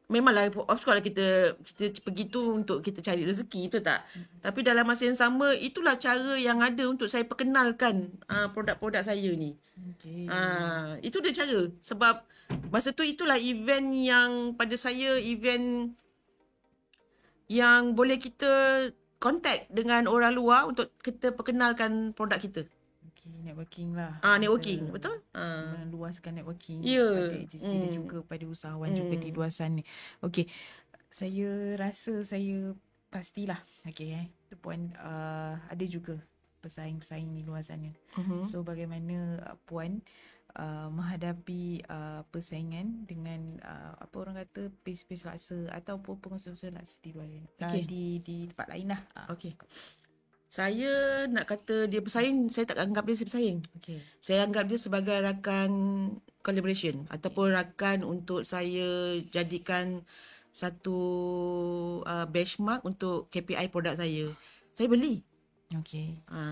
memanglah of course kita pergi tu untuk kita cari rezeki, betul tak? Tapi dalam masa yang sama, itulah cara yang ada untuk saya perkenalkan produk-produk saya ni. Itu dia cara. Sebab masa tu itulah event yang pada saya, event yang boleh kita contact dengan orang luar untuk kita perkenalkan produk kita. Networking lah. Networking, betul? Meluaskan networking Yeah. pada agensi dan juga pada usahawan juga di luar sana. Okey. Saya rasa saya pastilah. Tu Puan ada juga pesaing-pesaing di luar sana. So bagaimana Puan menghadapi persaingan dengan orang kata pace-pace laksa ataupun pengusaha laksa di luar di tempat lain lah. Saya nak kata dia pesaing, saya tak anggap dia pesaing. Saya anggap dia sebagai rakan collaboration ataupun rakan untuk saya jadikan satu benchmark untuk KPI produk saya. Saya beli.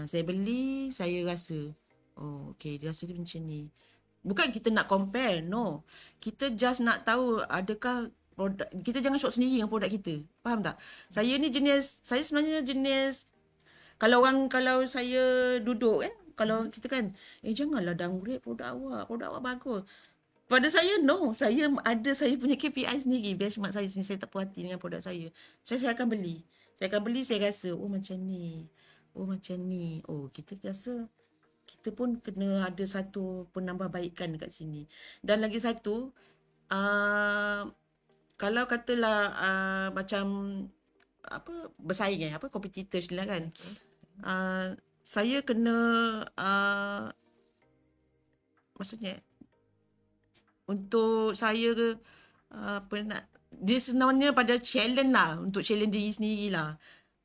Saya beli, saya rasa, dia rasa dia macam ni. Bukan kita nak compare, no. Kita just nak tahu adakah produk, kita jangan shock sendiri dengan produk kita. Faham tak? Saya sebenarnya jenis, kalau saya duduk kan, kalau kita kan, janganlah downgrade produk awak bagus. Pada saya, no. Saya punya KPI sendiri, benchmark saya sendiri. Saya tak puas hati dengan produk saya. Saya akan beli. Saya rasa, macam ni. Kita rasa, kita pun kena ada satu penambahbaikan dekat sini. Dan lagi satu, kalau katalah macam bersaing competitors lah kan. Saya kena maksudnya untuk saya dia sebenarnya pada challenge lah, untuk challenge diri sendiri lah.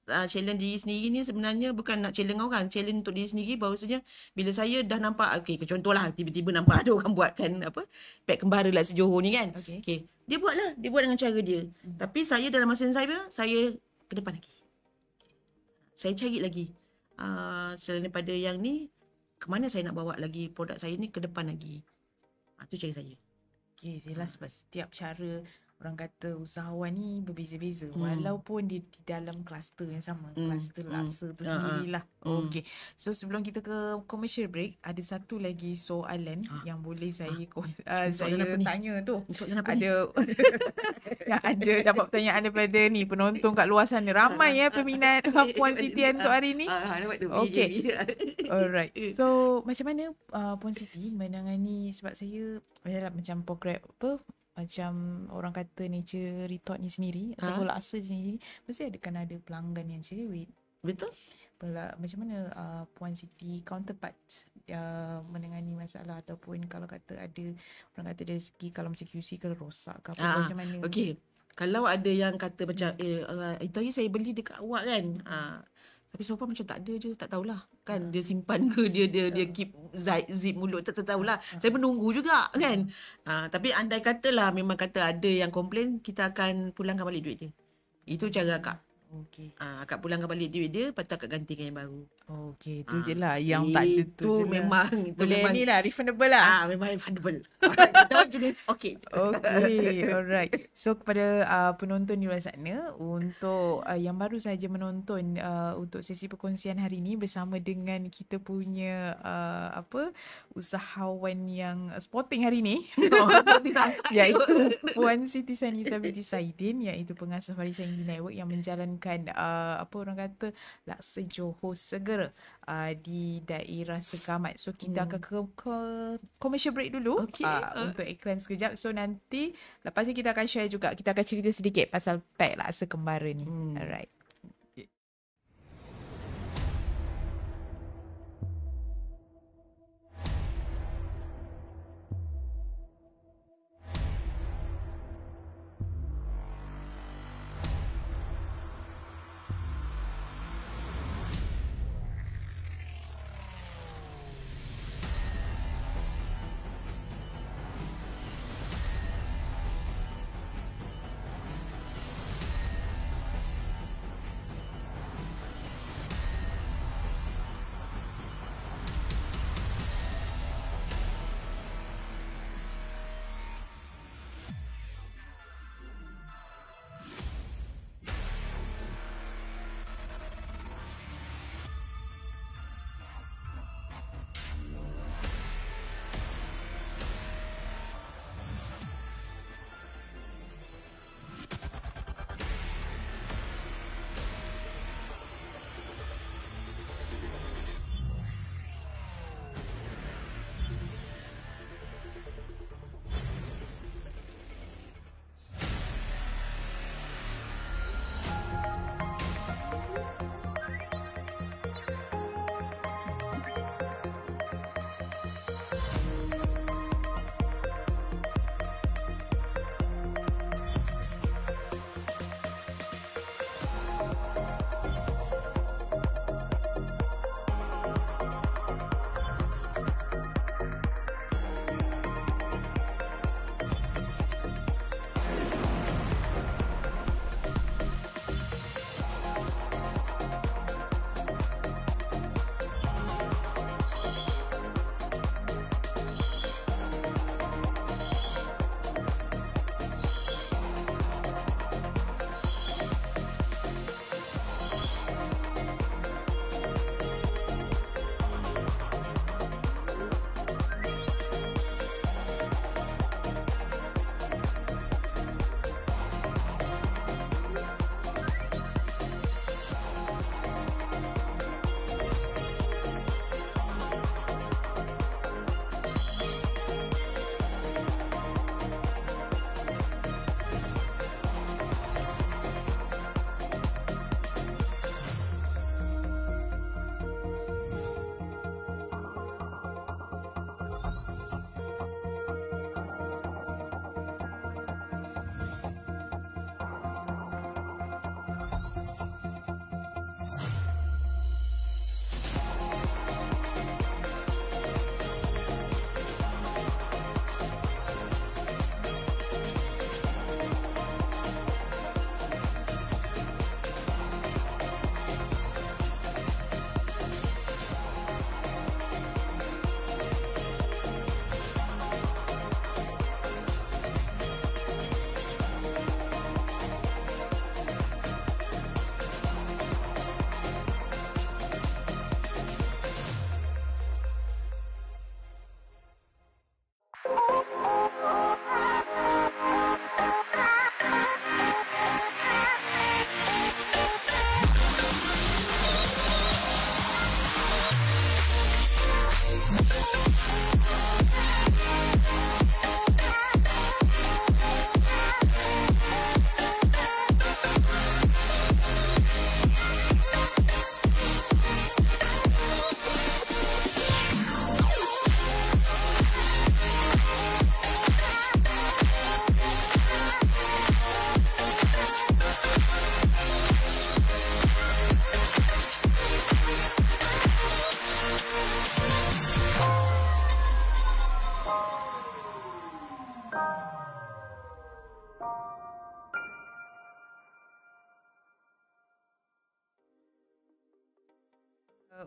Challenge diri sendiri ni sebenarnya bukan nak challenge orang, challenge untuk diri sendiri. Bahawasanya bila saya dah nampak, contohlah tiba-tiba nampak ada orang buatkan pek kembara lah Johor ni kan. Dia buat dengan cara dia. Tapi saya dalam masa yang saya ke depan lagi. Saya cari lagi. Selain daripada yang ni, ke mana saya nak bawa lagi produk saya ni ke depan lagi. Itu cara saya. Jelas sebab setiap cara orang kata usahawan ni berbeza-beza walaupun di dalam kluster yang sama, kluster laksa tu sendirilah. So sebelum kita ke commercial break, ada satu lagi soalan yang boleh saya tanya tu. Ada yang ada dapat pertanyaan daripada ni penonton kat luar sana. Ramai peminat Puan Siti untuk hari ni. Alright. So macam mana Puan Siti menangani, sebab saya macam program macam orang kata nature retort ni sendiri ataupun laksa sendiri, mesti ada pelanggan yang cerewet. Betul. Macam mana Puan Siti counterpart menangani masalah, ataupun kalau kata ada orang kata dari segi kalau macam QC kalau rosak ke apa, macam mana? Kalau ada yang kata macam itu hari saya beli dekat awak kan, tapi so far macam tak ada je, tak tahulah kan dia simpan ke dia keep zip mulut, tak tahulah. Saya menunggu juga kan. Tapi andai katalah memang kata ada yang komplain, kita akan pulangkan balik duit dia. Itu cara akak. Akak pulangkan balik duit dia, lepas tu akak gantikan yang baru. Itu je lah yang tak ada tu je memang lah. Boleh ni lah, refundable lah. Memang refundable. Kita jenis alright. So kepada penonton di luar sana, untuk yang baru saja menonton untuk sesi perkongsian hari ini bersama dengan kita punya usahawan yang sporting hari ni, iaitu Puan Siti Sanisa binti Saidin, iaitu pengasas Warisan Indy Network yang menjalankan orang kata laksa Johor Segera di daerah Sekamat. So kita akan ke commercial break dulu untuk iklan sekejap. So nanti lepas ni kita akan share juga, kita akan cerita sedikit pasal pack laksa kembara ni. Alright.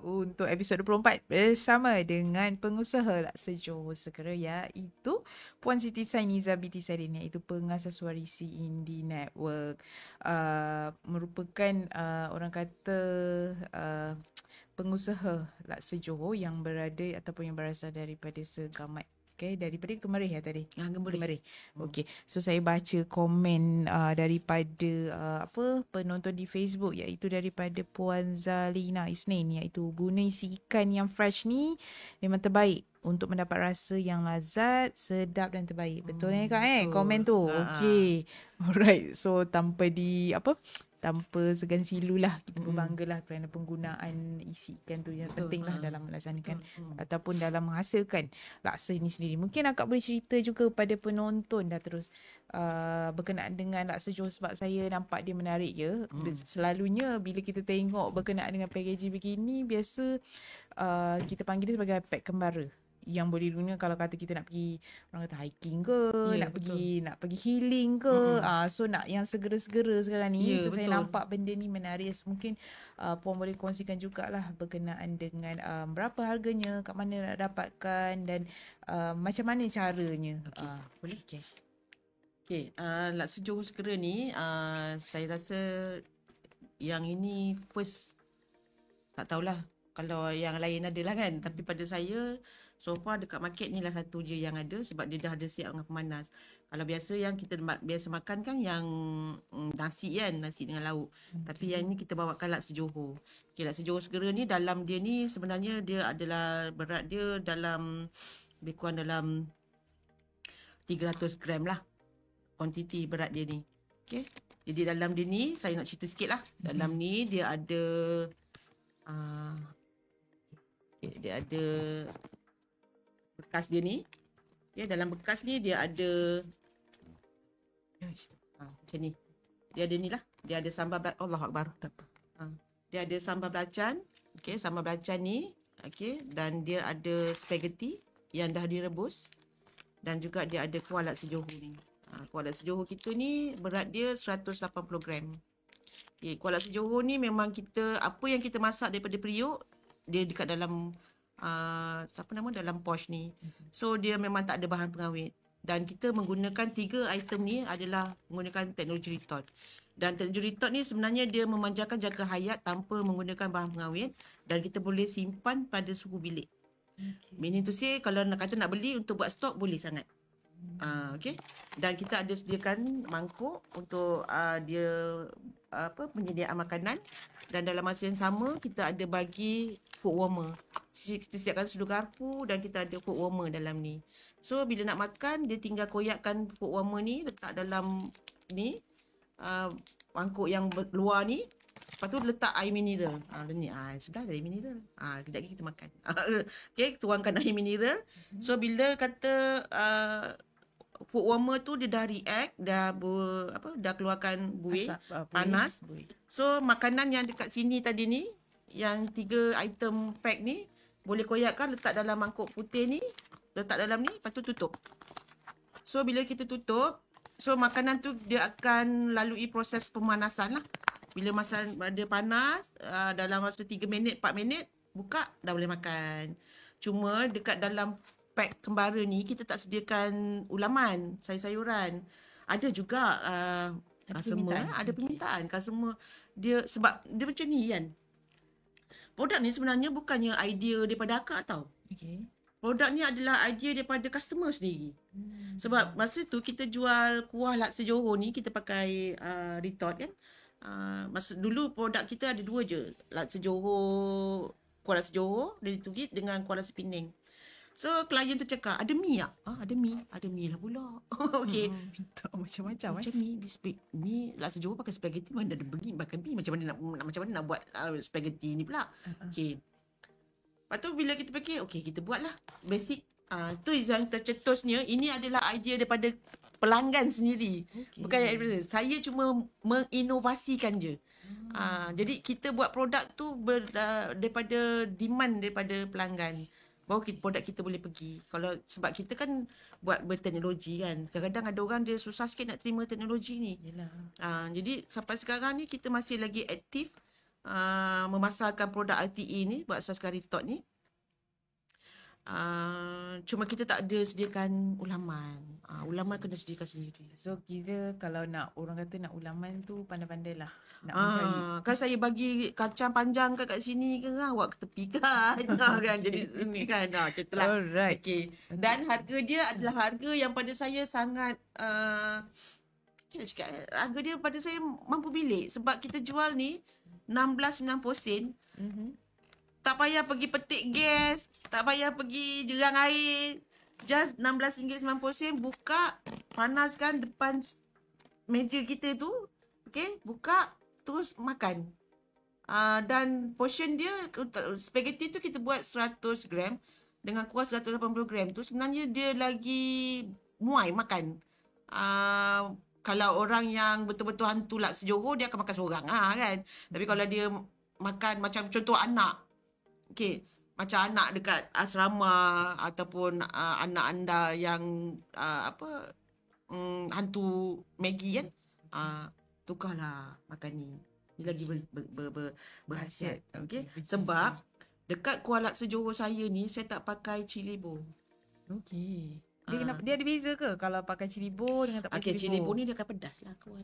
Untuk episod 24 bersama dengan pengusaha Laksa Johor segera, iaitu Puan Siti Sainiza binti Sarin, iaitu pengasas warisi Indie Network. Merupakan orang kata pengusaha Laksa Johor yang berada ataupun yang berasal daripada Segamat. Okay, daripada Kemerih tadi. Kemerih. Okey. So saya baca komen daripada penonton di Facebook, iaitu daripada Puan Zalina Isnin, iaitu guna isi ikan yang fresh ni memang terbaik untuk mendapat rasa yang lazat, sedap dan terbaik. Betul Kak komen tu. Okey. Alright. So tanpa segan silu lah, kita berbanggalah kerana penggunaan isi ikan tu yang penting lah dalam melaksanakan ataupun dalam menghasilkan laksa ini sendiri. Mungkin akak boleh cerita juga kepada penonton dah terus berkenaan dengan Laksa Johor, sebab saya nampak dia menarik ya. Selalunya bila kita tengok berkenaan dengan packaging begini, biasa kita panggil dia sebagai pack kembara, yang boleh guna kalau kata kita nak pergi, orang kata hiking ke, nak pergi healing ke. So nak yang segera-segera sekarang ni. So saya nampak benda ni menarik. Mungkin Puan boleh kongsikan jugalah berkenaan dengan berapa harganya, kat mana nak dapatkan, dan macam mana caranya. Boleh? Okay. Laksa Johor segera ni, saya rasa yang ini first, tak tahulah kalau yang lain adalah kan, tapi pada saya so far dekat market ni lah satu je yang ada, sebab dia dah ada siap dengan pemanas. Kalau biasa yang kita biasa makan kan yang nasi kan, nasi dengan lauk. Tapi yang ni kita bawakan Laksa Johor. Okay, Laksa Johor segera ni dalam dia ni sebenarnya dia adalah berat dia dalam lebih kurang dalam 300 gram lah kuantiti berat dia ni. Okay. Jadi dalam dia ni saya nak cerita sikit lah. Dalam ni dia ada dia ada bekas dia ni. Ya, dalam bekas ni dia ada macam ni. Dia ada ni lah. Dia ada sambal Allahu Akbar. Dia ada sambal belacan. Okey, sambal belacan ni. Okey, dan dia ada spaghetti yang dah direbus. Dan juga dia ada kuah Laksa Johor ni. Kuah Laksa Johor kita ni berat dia 180 gram. Okay, kuah Laksa Johor ni memang kita, apa yang kita masak daripada periuk, dia dekat dalam dalam posh ni. So dia memang tak ada bahan pengawet. Dan kita menggunakan 3 item ni adalah menggunakan teknologi retort. Dan teknologi retort ni sebenarnya dia memanjangkan jangka hayat tanpa menggunakan bahan pengawet, dan kita boleh simpan pada suhu bilik. Meaning to say, kalau nak beli untuk buat stok boleh sangat. Okay. Dan kita ada sediakan mangkuk untuk dia penyediaan makanan, dan dalam masa yang sama kita ada bagi food warmer. Kita sediakan sudu garpu dan kita ada food warmer dalam ni. So bila nak makan, dia tinggal koyakkan food warmer ni, letak dalam ni mangkuk yang luar ni. Lepas tu letak air mineral. Sebelah ada air mineral. Kejap lagi kita makan. Okay, tuangkan air mineral. So bila kata food warmer tu dia dah react, dah keluarkan buih panas. So makanan yang dekat sini tadi ni, yang 3 item pack ni, boleh koyakkan, letak dalam mangkuk putih ni, letak dalam ni, lepas tu tutup. So bila kita tutup, so makanan tu dia akan lalui proses pemanasan lah. Bila masa ada panas, dalam masa 3 minit, 4 minit, buka, dah boleh makan. Cuma dekat dalam pack kembara ni, kita tak sediakan ulaman, sayur-sayuran. Ada juga ada permintaan. Customer dia, sebab dia macam ni kan. Produk ni sebenarnya bukannya idea daripada akak tau. Okay. Produk ni adalah idea daripada customer sendiri. Sebab masa tu kita jual kuah Laksa Johor ni, kita pakai retort kan. Masa dulu produk kita ada 2 je. Laksa Johor, kuah Laksa Johor dari Tugit dengan kuah Laksa Penang. So klien tu cakap, ada mi tak? Ada mi. Ada mi lah pula. Okay. Minta macam-macam. Macam mi Laksa Johor pakai spaghetti, mana ada pergi makan mi. Macam mana nak buat spaghetti ni pula. Okay. Lepas tu bila kita fikir, okay kita buat lah. Basic. Tu yang tercetusnya, ini adalah idea daripada pelanggan sendiri. Okay. Bukan daripada saya, cuma menginovasikan je. Jadi kita buat produk tu daripada demand daripada pelanggan. Baru produk kita boleh pergi. Kalau sebab kita kan buat berteknologi kan. Kadang-kadang ada orang dia susah sikit nak terima teknologi ni. Jadi sampai sekarang ni kita masih lagi aktif memasarkan produk RTE ni, buat asas karitot ni. Cuma kita tak ada sediakan ulaman. Ulaman kena sediakan sendiri. So kira kalau nak, orang kata nak ulaman tu pandai-pandai lah nak mencari. Kan saya bagi kacang panjang kat sini kan, awak ke tepi kan. Kan jadi ini kan. Macam itulah. Alright. Okay. Dan harga dia adalah harga yang pada saya sangat harga dia pada saya mampu bilik, sebab kita jual ni 16.90 sen. Tak payah pergi petik gas, tak payah pergi jerang air. Just RM16.90, buka, panaskan depan meja kita tu. Okay, buka, terus makan. Dan portion dia, spaghetti tu kita buat 100 gram dengan kuah 180 gram tu. Sebenarnya dia lagi muai makan. Kalau orang yang betul-betul hantu laksa Johor, dia akan makan seorang kan. Tapi kalau dia makan macam contoh anak, okey, macam anak dekat asrama ataupun anak anda yang hantu Maggie kan, tukarlah makan ni. Ni lagi berhasiat. Okey, sebab dekat kuah laksa Johor saya ni saya tak pakai cili bo. Okey. Dia ada beza ke kalau pakai cili bo dengan tak pakai cili bo ni dia akan pedas lah kuah.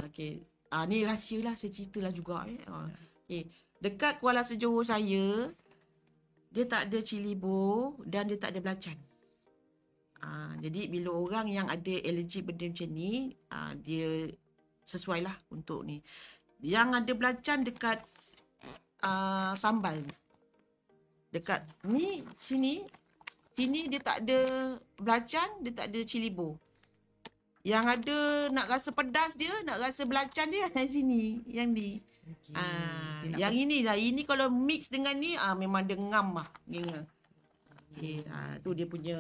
Okey. Ni rahsia lah, saya ceritalah juga. Okey. Dekat kuah laksa Johor saya, dia tak ada cili bo dan dia tak ada belacan. Jadi bila orang yang ada alergi benda macam ni, dia sesuai lah untuk ni. Yang ada belacan dekat sambal. Dekat ni, sini dia tak ada belacan, dia tak ada cili bo. Yang ada nak rasa pedas dia, nak rasa belacan dia, sini, yang ni. Okay. Yang ini lah, ini kalau mix dengan ni memang dia ngam lah. Okay, tu dia punya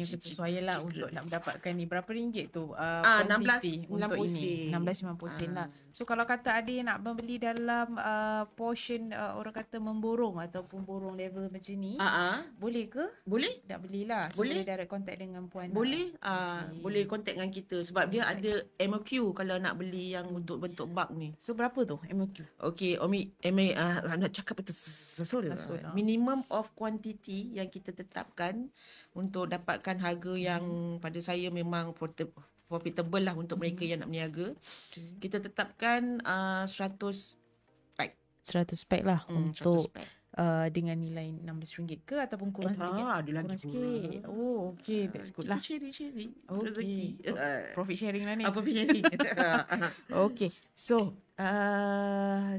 kesesuaian lah untuk nak mendapatkan ni. Berapa ringgit tu? 16.90 untuk ini. 16.90 sen lah. So kalau kata ada yang nak membeli dalam portion orang kata memborong ataupun borong level macam ni, boleh ke? Boleh. Nak belilah. So boleh direct contact dengan puan. Boleh. Boleh contact dengan kita sebab dia ada MOQ kalau nak beli yang untuk bentuk bag ni. So berapa tu MOQ? Okay, nak cakap itu minimum of quantity yang kita tetapkan untuk dapatkan harga yang pada saya memang profitable lah untuk mereka yang nak berniaga. Kita tetapkan 100 pack. 100 pack lah untuk 100 pack. Dengan nilai RM16 ke ataupun kurang sikit? Ada lagi kurang sikit. Oh, okay. That's good lah. Share-share. Okay. Profit sharing lah ni. Profit sharing. Okay. So,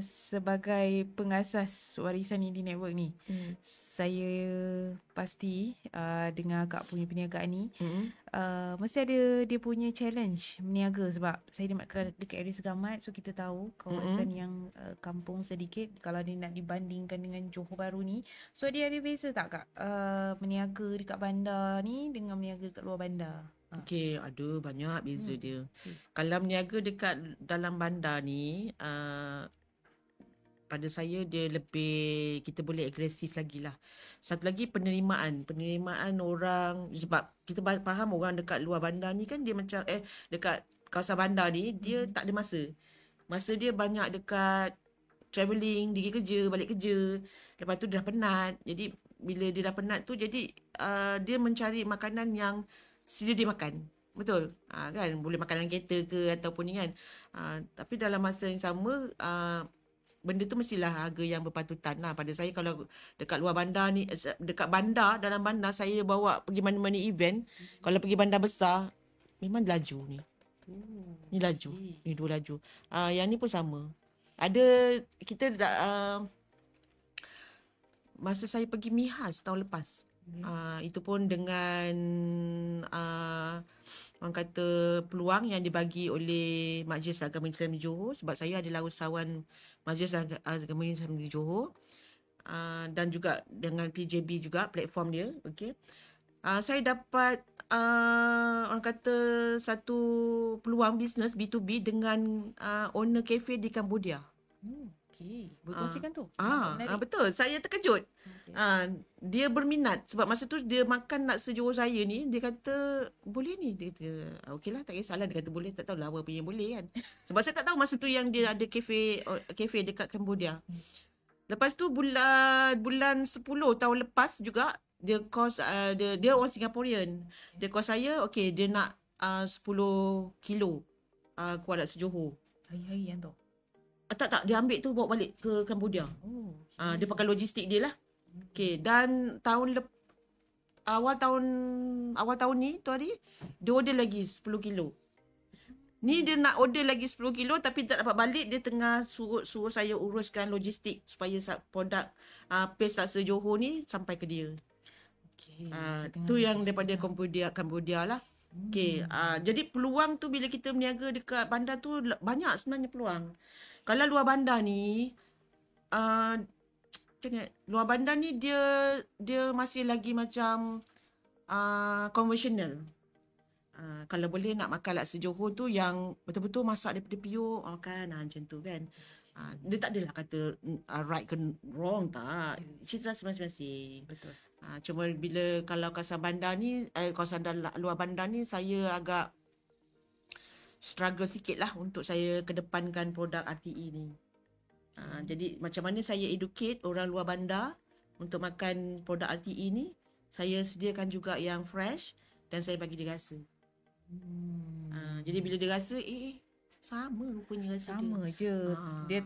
sebagai pengasas Warisan Indie Network ni, saya pasti dengan Kak punya perniagaan ni, mesti ada dia punya challenge berniaga sebab saya dekat area Segamat, so kita tahu kawasan yang kampung sedikit. Kalau dia nak dibandingkan dengan Johor Bahru ni, so dia ada beza tak Kak berniaga dekat bandar ni dengan berniaga dekat luar bandar? Okey, ada banyak beza dia. Kalau berniaga dekat dalam bandar ni, pada saya dia lebih, kita boleh agresif lagi lah. Satu lagi penerimaan orang, sebab kita faham orang dekat luar bandar ni kan dia macam dekat kawasan bandar ni dia tak ada masa dia banyak dekat travelling, pergi kerja, balik kerja, lepas tu dia dah penat. Jadi bila dia dah penat tu, jadi dia mencari makanan yang sedia dia makan. Betul? Kan? Boleh makanan kereta ke ataupun ni kan. Tapi dalam masa yang sama, benda tu mestilah harga yang berpatutan lah. Pada saya kalau dekat luar bandar ni, dekat bandar, dalam bandar saya bawa pergi mana-mana event, kalau pergi bandar besar, memang laju ni. Ni laju. Ni dua laju. Yang ni pun sama. Ada, kita masa saya pergi Mihas tahun lepas, itu pun dengan orang kata peluang yang dibagi oleh Majlis Agama Islam di Johor, sebab saya adalah usahawan Majlis Agama Islam di Johor, dan juga dengan PJB juga platform dia. Okay. Saya dapat orang kata satu peluang bisnes B2B dengan owner kafe di Cambodia. Okey. Berkongsikan tu. Betul. Saya terkejut. Dia berminat sebab masa tu dia makan laksa Johor saya ni, dia kata boleh ni. Dia kata okeylah, tak kisahlah. Dia kata boleh, tak tahulah apa yang boleh kan. Sebab saya tak tahu masa tu yang dia ada kafe dekat Cambodia. Lepas tu bulan 10 tahun lepas juga dia cost dia orang Singaporean. Dia cost saya dia nak 10 kilo kuah laksa Johor. Hari-hari yang tu. Tak, dia ambil tu bawa balik ke Cambodia. Dia pakai logistik dia lah. Dan awal tahun ni tu hari dia order lagi 10 kilo. Ni dia nak order lagi 10 kilo tapi tak dapat balik. Dia tengah suruh saya uruskan logistik supaya produk paste laksa Johor ni sampai ke dia. Tu yang daripada Cambodia lah. Jadi peluang tu bila kita berniaga dekat bandar tu banyak sebenarnya peluang. Kalau luar bandar ni luar bandar ni dia masih lagi macam konvensional. Kalau boleh nak makan laksa Johor tu yang betul-betul masak daripada piuk kan macam tu kan. Dia tak adalah kata right ke wrong, tak. Citra masing-masing. Betul. Cuma bila kalau kawasan bandar ni kawasan luar bandar ni saya agak struggle sikit lah untuk saya kedepankan produk RTE ni. Jadi macam mana saya educate orang luar bandar untuk makan produk RTE ni, saya sediakan juga yang fresh dan saya bagi dia rasa. Jadi bila dia rasa sama rupanya rasa sama dia. je.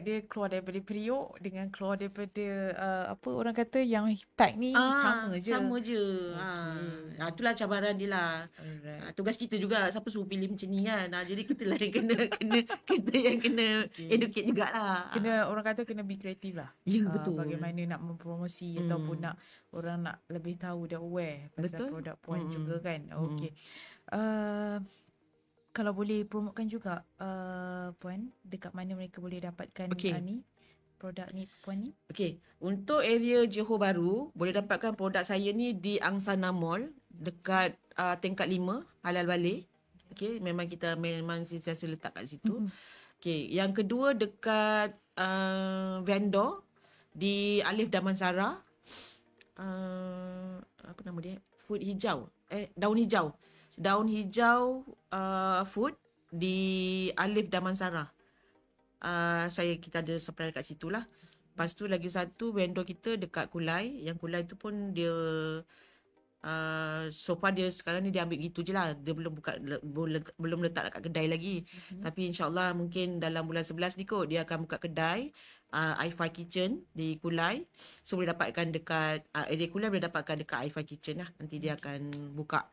Dia keluar daripada periuk dengan keluar daripada apa orang kata yang pack ni sama je. Sama je. Itulah cabaran dia lah. Tugas kita juga, siapa suruh pilih macam ni kan. Jadi kita lah yang kena kita yang kena educate jugalah. Kena orang kata kena be kreatif lah. Ya, betul. Bagaimana nak mempromosi ataupun nak orang nak lebih tahu dan aware pasal produk puan juga kan. Okey. Kalau boleh promotekan juga puan, dekat mana mereka boleh dapatkan ni produk ni puan ni? Okey, untuk area Johor Bahru boleh dapatkan produk saya ni di Angsana Mall dekat tingkat 5 Halal Balik. Okey, memang sentiasa letak kat situ. Okey, yang kedua dekat vendor di Alif Damansara. Apa nama dia? Food hijau. Daun hijau food di Alif Damansara. Kita ada supply kat situ lah. Lepas tu lagi satu vendor kita dekat Kulai. Yang Kulai tu pun dia so far dia sekarang ni dia ambil gitu je lah. Dia belum letak kat kedai lagi. Tapi insyaAllah mungkin dalam bulan 11 ni kot dia akan buka kedai i5 Kitchen di Kulai. So boleh dapatkan dekat area Kulai, boleh dapatkan dekat i5 Kitchen lah. Nanti dia akan buka.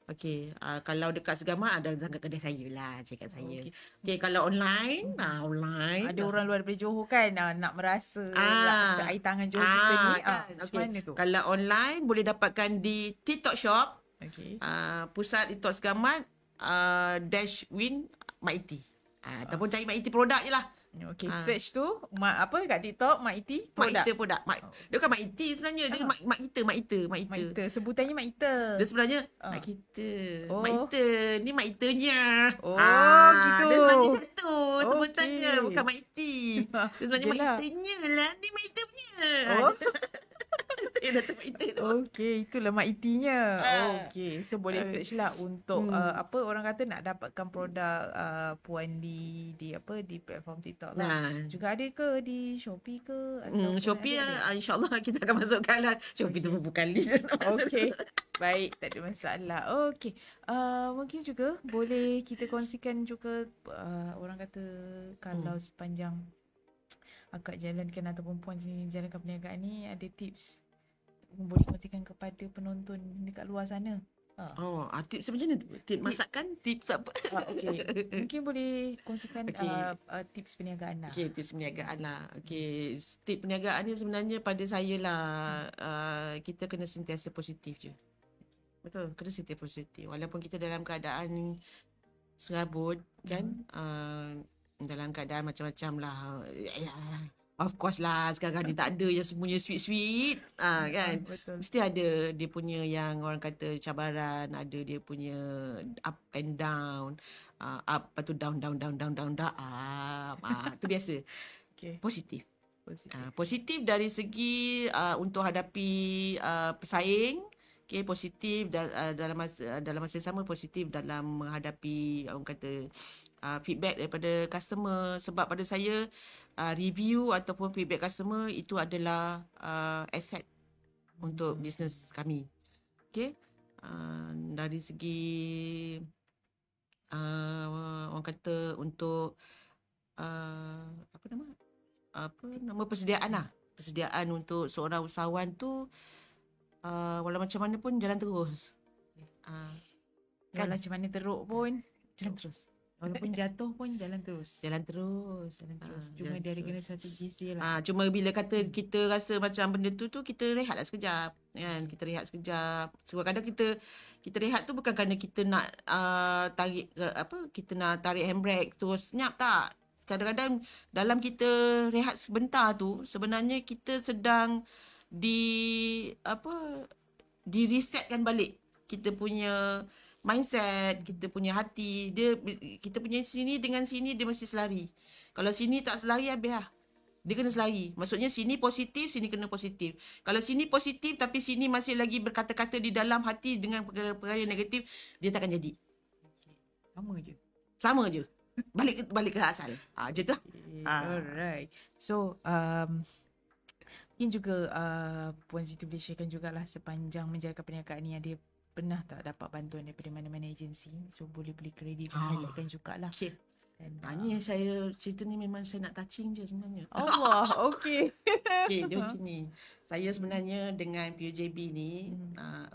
Okey, kalau dekat Segamat ada dekat kedai saya lah, cakap saya. Okey, kalau online, online. Ada orang luar daripada Johor kan nak merasa laksa air tangan Johor kita ni. Macam mana tu? Kalau online boleh dapatkan di TikTok Shop. Okey. Pusat TikTok Segamat dash win Mak Iti. Ataupun cari Mak Iti produk je lah. Okey, search tu apa kat TikTok Mak Iti produk. Mak Ita produk. Dia bukan Mak Iti sebenarnya, dia Mak Ita. Mak Ita, sebutannya Mak Ita. Dia sebenarnya Mak kita. Mak Ita, ni Mak Itanya. Gitu. Dia sebenarnya tu sebutannya, bukan Mak Iti. Dia sebenarnya Mak Itanya lah, ni Mak Ita punya. Okey, itulah Mak Itinya. Okey, so boleh search lah untuk apa orang kata nak dapatkan produk puan di platform TikTok lah. Juga ada ke di Shopee ke? Shopee insyaAllah kita akan masukkan lah. Shopee tu berapa kali. Okey. Baik, tak ada masalah. Okey. Mungkin juga boleh kita kongsikan juga orang kata kalau sepanjang akak jalankan ataupun puan sini jalankan perniagaan ni, ada tips boleh kongsikan kepada penonton dekat luar sana. Tips macam mana? Tips masakan? Tips apa? Okey. Mungkin boleh kongsikan tips perniagaan lah. Okey, tips perniagaan lah. Okey, tips perniagaan ni sebenarnya pada saya lah, kita kena sentiasa positif je. Betul, kena sentiasa positif. Walaupun kita dalam keadaan serabut kan, dalam keadaan macam-macam lah. Of course lah, sekarang ni tak ada yang semuanya sweet-sweet kan. Betul. Mesti ada dia punya yang orang kata cabaran, ada dia punya up and down, up lepas tu down up. Tu biasa. Okay. Positif. Positif. Positif dari segi untuk hadapi pesaing. Okay, positif dalam masa yang sama, positif dalam menghadapi orang kata feedback daripada customer. Sebab pada saya review ataupun feedback customer itu adalah aset untuk bisnes kami. Okay. Dari segi orang kata untuk persediaan untuk seorang usahawan tu walau macam mana pun jalan terus. Kan macam mana teruk pun Jalan terus. walaupun jatuh pun jalan terus. Jalan terus. Cuma dia ada kena strategi dia lah. Cuma bila kata kita rasa macam benda tu kita rehatlah sekejap. Kan? Kita rehat sekejap. Sebab kadang kita rehat tu bukan kerana kita nak kita nak tarik handbrake terus senyap, tak. Kadang-kadang dalam kita rehat sebentar tu sebenarnya kita sedang di-resetkan balik kita punya mindset, kita punya hati. Kita punya sini dengan sini dia mesti selari. Kalau sini tak selari, habis lah. Dia kena selari. Maksudnya sini positif, sini kena positif. Kalau sini positif tapi sini masih lagi berkata-kata di dalam hati dengan perkara negatif, dia takkan jadi. Sama je. Balik ke asal. Macam tu. Alright. So, mungkin juga Puan Siti boleh sharekan jugalah sepanjang menjaga perniagaan ni ada pernah tak dapat bantuan daripada mana-mana agensi? So boleh kredit highlightkan jugalah. Okay. Ni saya cerita ni memang saya nak touching je sebenarnya. Allah, okay. Okay, dia macam ni. Saya sebenarnya dengan PUJB ni,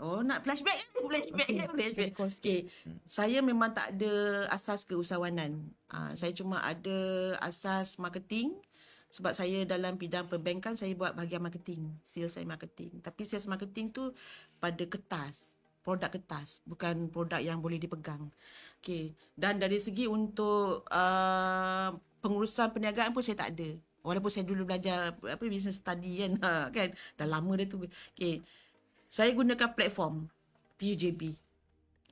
nak flashback flashback. Okay. Saya memang tak ada asas keusahawanan. Saya cuma ada asas marketing. Sebab saya dalam bidang perbankan, saya buat bahagian marketing. Sales and marketing. Tapi sales marketing tu pada kertas. Produk kertas. Bukan produk yang boleh dipegang. Okay. Dan dari segi untuk pengurusan perniagaan pun saya tak ada. Walaupun saya dulu belajar business study kan. Kan? Dah lama dah tu. Okay. Saya gunakan platform PUJB.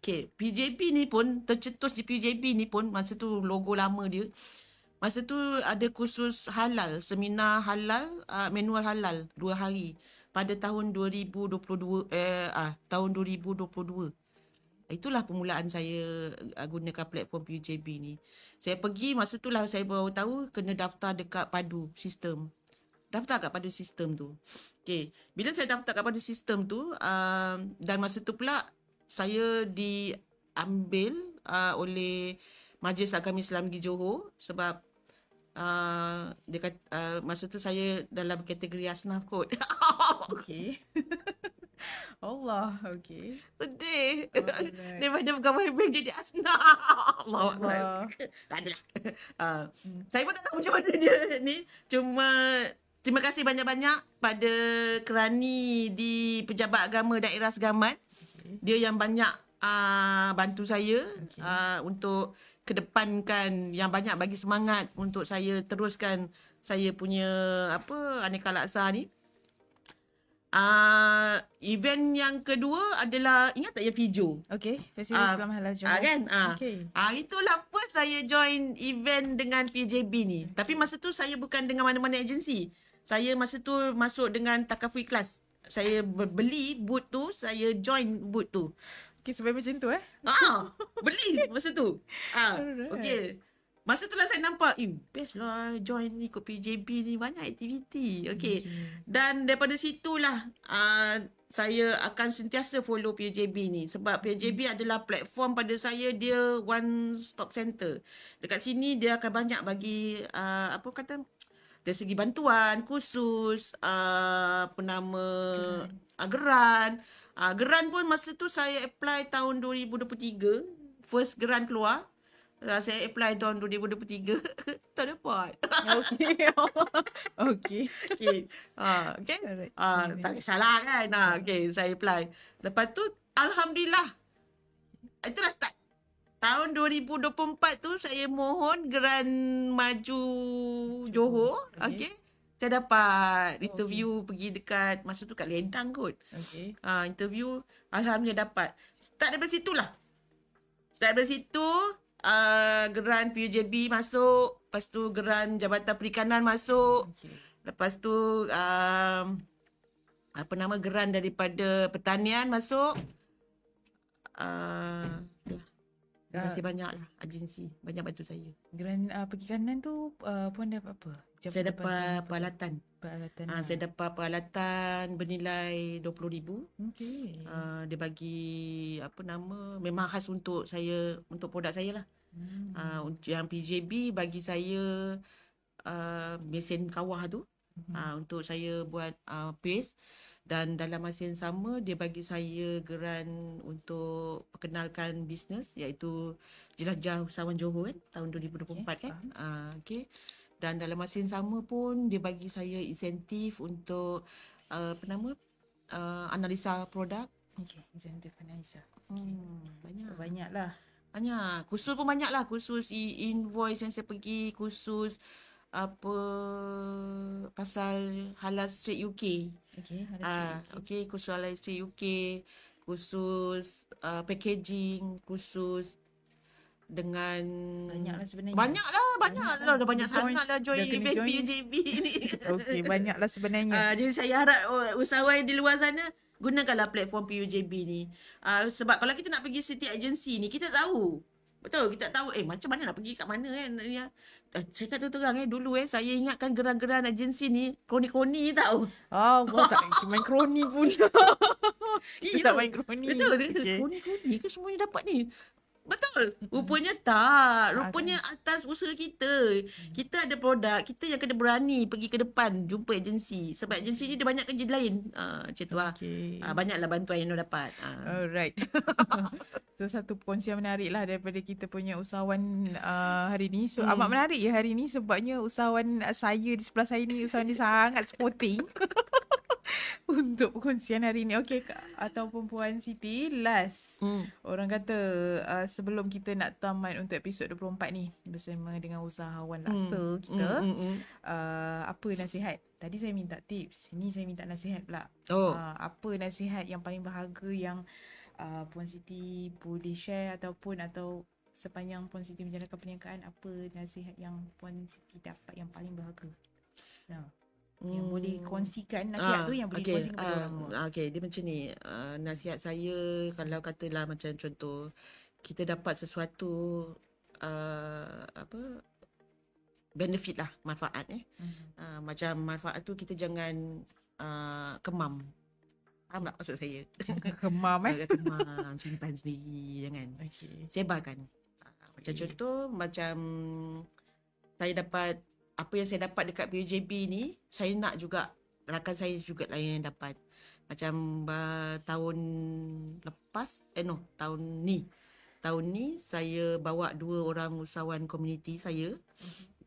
Okay. PUJB ni pun, tercetus di PUJB ni pun, masa tu logo lama dia. Masa tu ada kursus halal, seminar halal, manual halal 2 hari pada tahun 2022. Tahun 2022. Itulah permulaan saya gunakan platform PUJB ni. Saya pergi, masa tu lah saya baru tahu kena daftar dekat Padu sistem. Daftar kat Padu sistem tu. Okay. Bila saya daftar kat Padu sistem tu, dan masa tu pula saya diambil oleh Majlis Agama Islam di Johor sebab dia kata, masa tu saya dalam kategori asnaf kot. Okay. Allah, okay. Sedih. Alright. Daripada pegawai bank jadi asnaf. Allah. Tak adalah. Saya pun tak tahu macam mana dia ni. Cuma terima kasih banyak-banyak pada kerani di Pejabat Agama Daerah Segamat. Dia yang banyak bantu saya untuk kedepankan, yang banyak bagi semangat untuk saya teruskan saya punya Aneka Laksa ni. Event yang kedua adalah, ingat tak yang Fijo? Okay, Festival Islam Halal Johor. Kan? Okay. Itulah first saya join event dengan PJB ni. Tapi masa tu saya bukan dengan mana-mana agensi. Saya masa tu masuk dengan Takaful Ikhlas. Saya beli booth tu, saya join booth tu. Okay, sebab macam tu beli masa tu. Okay. Masa tu lah saya nampak, best lah join ikut PJB ni, banyak aktiviti. Okay. Dan daripada situlah saya akan sentiasa follow PJB ni. Sebab PJB adalah platform pada saya, dia one stop center. Dekat sini dia akan banyak bagi, dari segi bantuan, kursus, geran. Geran pun masa tu saya apply tahun 2023. First geran keluar. Saya apply tahun 2023. Tak dapat. Okay. Tak kisahlah kan. Okay, saya apply. Lepas tu, Alhamdulillah. Itulah start. Tahun 2024 tu saya mohon geran maju Johor. Okay. Saya dapat interview pergi dekat, masa tu kat Ledang kot. Okay. Interview, Alhamdulillah dapat. Start daripada situ. geran PUJB masuk. Lepas tu geran Jabatan Perikanan masuk. Lepas tu geran daripada Pertanian masuk. Terima kasih banyak lah agensi. Banyak bantu saya. Geran perikanan tu puan dapat apa? Saya dapat peralatan. Saya dapat peralatan bernilai RM20,000. Okey. Dia bagi memang khas untuk saya, untuk produk saya lah. Yang PJB bagi saya mesin kawah tu untuk saya buat paste. Dan dalam masa yang sama dia bagi saya geran untuk perkenalkan bisnes, iaitu Jelajah Usahawan Johor tahun 2024 kan. Okey. Dan dalam masa yang sama pun dia bagi saya insentif untuk analisa produk. Okey, insentif analisa. Banyaklah. Banyak. Kursus pun banyaklah. Kursus invoice yang saya pergi, kursus pasal Halal Street UK. Okey, kursus Halal Street UK, kursus packaging, kursus dengan banyaklah sebenarnya. Banyaklah. Dah banyak sangatlah join event PUJB ni. Okey, banyaklah sebenarnya. Jadi saya harap usahawan di luar sana gunakanlah platform PUJB ni. Sebab kalau kita nak pergi city agency ni, kita tahu. Betul, kita tahu macam mana nak pergi kat mana kan. Saya kata terang dulu saya ingatkan geran-geran agensi ni kroni-kroni tahu. Tak main kroni pula. Kita tak main kroni. Betul, kroni-kroni ke semuanya dapat ni. Betul. Rupanya tak. Rupanya atas usaha kita. Kita ada produk, kita yang kena berani pergi ke depan jumpa agensi. Sebab agensi ni dia banyak kerja lain. Macam tu lah. Banyaklah bantuan yang dapat. Alright. So satu perkongsian menarik lah daripada kita punya usahawan hari ni. So amat menarik ya hari ni sebabnya usahawan saya di sebelah saya ni, usahawan dia sangat sporting. Untuk perkongsian hari ni. Okey, ataupun Puan Siti, last. Orang kata sebelum kita nak tamat untuk episod 24 ni bersama dengan usahawan laksa kita, apa nasihat? Tadi saya minta tips, ni saya minta nasihat pula. Apa nasihat yang paling berharga yang Puan Siti boleh share atau sepanjang Puan Siti menjalankan perniagaan, apa nasihat yang Puan Siti dapat yang paling berharga? Yang boleh kongsikan nasihat tu, yang boleh dikongsikan kepada orang. Okey, dia macam ni. Nasihat saya kalau katalah macam contoh kita dapat sesuatu benefit lah, manfaat macam manfaat tu kita jangan kemam. Faham tak maksud saya? Kemam Kemam, simpan sendiri, jangan. Sebarkan. Macam contoh macam saya dapat apa yang saya dapat dekat PUJB ni, saya nak juga rakan saya juga lain yang dapat. Macam tahun lepas, tahun ni saya bawa 2 orang usahawan komuniti saya.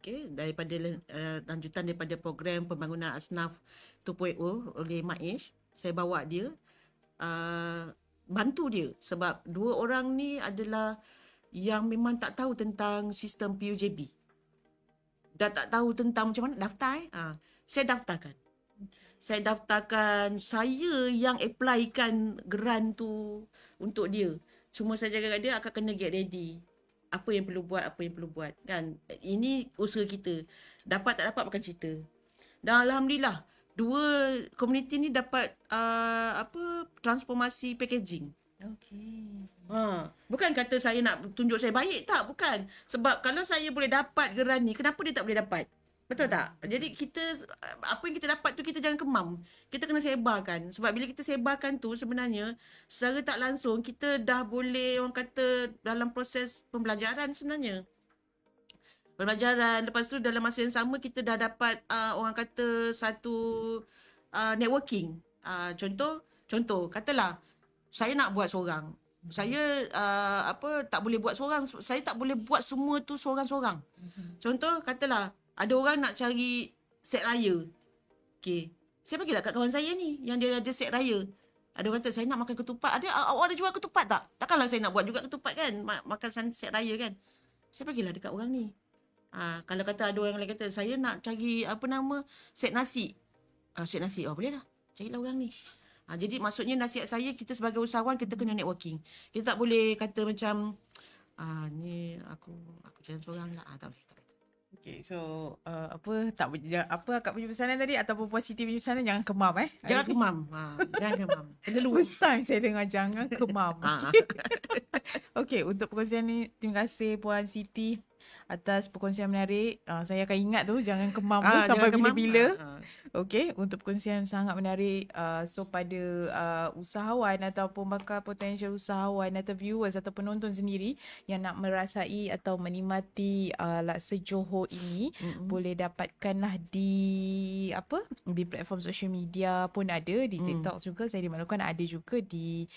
Okey, daripada lanjutan daripada program pembangunan asnaf 2.0 oleh MAISH, saya bawa dia bantu dia sebab 2 orang ni adalah yang memang tak tahu tentang sistem PUJB. Dah tak tahu tentang macam mana daftar. Saya daftarkan. Saya daftarkan, saya yang applykan geran tu untuk dia. Cuma saya jaga kat dia akan kena get ready. Apa yang perlu buat kan. Ini usaha kita. Dapat tak dapat bukan cerita. Dan alhamdulillah 2 komuniti ni dapat transformasi packaging. Okey. Bukan kata saya nak tunjuk saya baik, tak, bukan. Sebab kalau saya boleh dapat geran ni, kenapa dia tak boleh dapat? Betul tak? Jadi kita, apa yang kita dapat tu kita jangan kemam. Kita kena sebarkan. Sebab bila kita sebarkan tu sebenarnya secara tak langsung kita dah boleh, orang kata, dalam proses pembelajaran sebenarnya. Pembelajaran, lepas tu dalam masa yang sama kita dah dapat orang kata satu networking. Contoh katalah saya nak buat seorang. Saya tak boleh buat seorang. Saya tak boleh buat semua tu seorang-seorang. Contoh katalah ada orang nak cari set raya. Okey. Saya bagilah kat kawan saya ni yang dia ada set raya. Ada orang kata saya nak makan ketupat. Awak ada jual ketupat tak? Takkanlah saya nak buat juga ketupat kan. Makan set raya kan. Saya bagilah dekat orang ni. Kalau kata ada orang lain kata saya nak cari set nasi. Set nasi. Boleh lah. Carilah orang ni. Jadi maksudnya nasihat saya, kita sebagai usahawan kita kena networking. Kita tak boleh kata macam Ni aku jalan seorang lah. Tak boleh. Okay, so apa akak punya pesanan tadi ataupun Puan Siti punya pesanan, jangan kemam Jangan kemam. Jangan kemam. Kena luas. First time saya dengar jangan kemam. Okay, untuk perkongsian ni, terima kasih Puan Siti atas perkongsian menarik. Saya akan ingat tu, jangan kemam tu sampai bila-bila. Okay, untuk perkongsian sangat menarik. So pada usahawan ataupun bakal potential usahawan atau viewers atau penonton sendiri yang nak merasai atau menikmati laksa Johor ini, boleh dapatkanlah di platform social media pun ada, di TikTok juga saya dimaklumkan ada juga di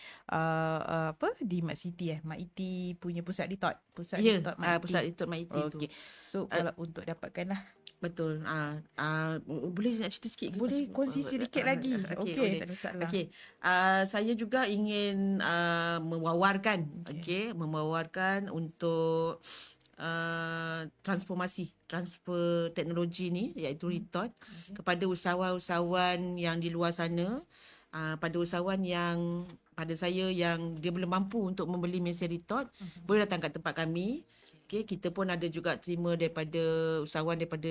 di Mak Siti Mak Iti punya pusat Ritot. Pusat Ritot Mak Iti tu. Okay. So kalau untuk dapatkanlah, betul. Boleh nak cerita sikit ke? Boleh kongsi sedikit lagi. Okey, tak ada masalah. Okey. Saya juga ingin mewawarkan untuk transfer teknologi ni, iaitu Ritot, kepada usahawan-usahawan yang di luar sana, pada usahawan yang pada saya yang dia belum mampu untuk membeli mesin Ritot, boleh datang kat tempat kami. Okay, kita pun ada juga terima daripada usahawan daripada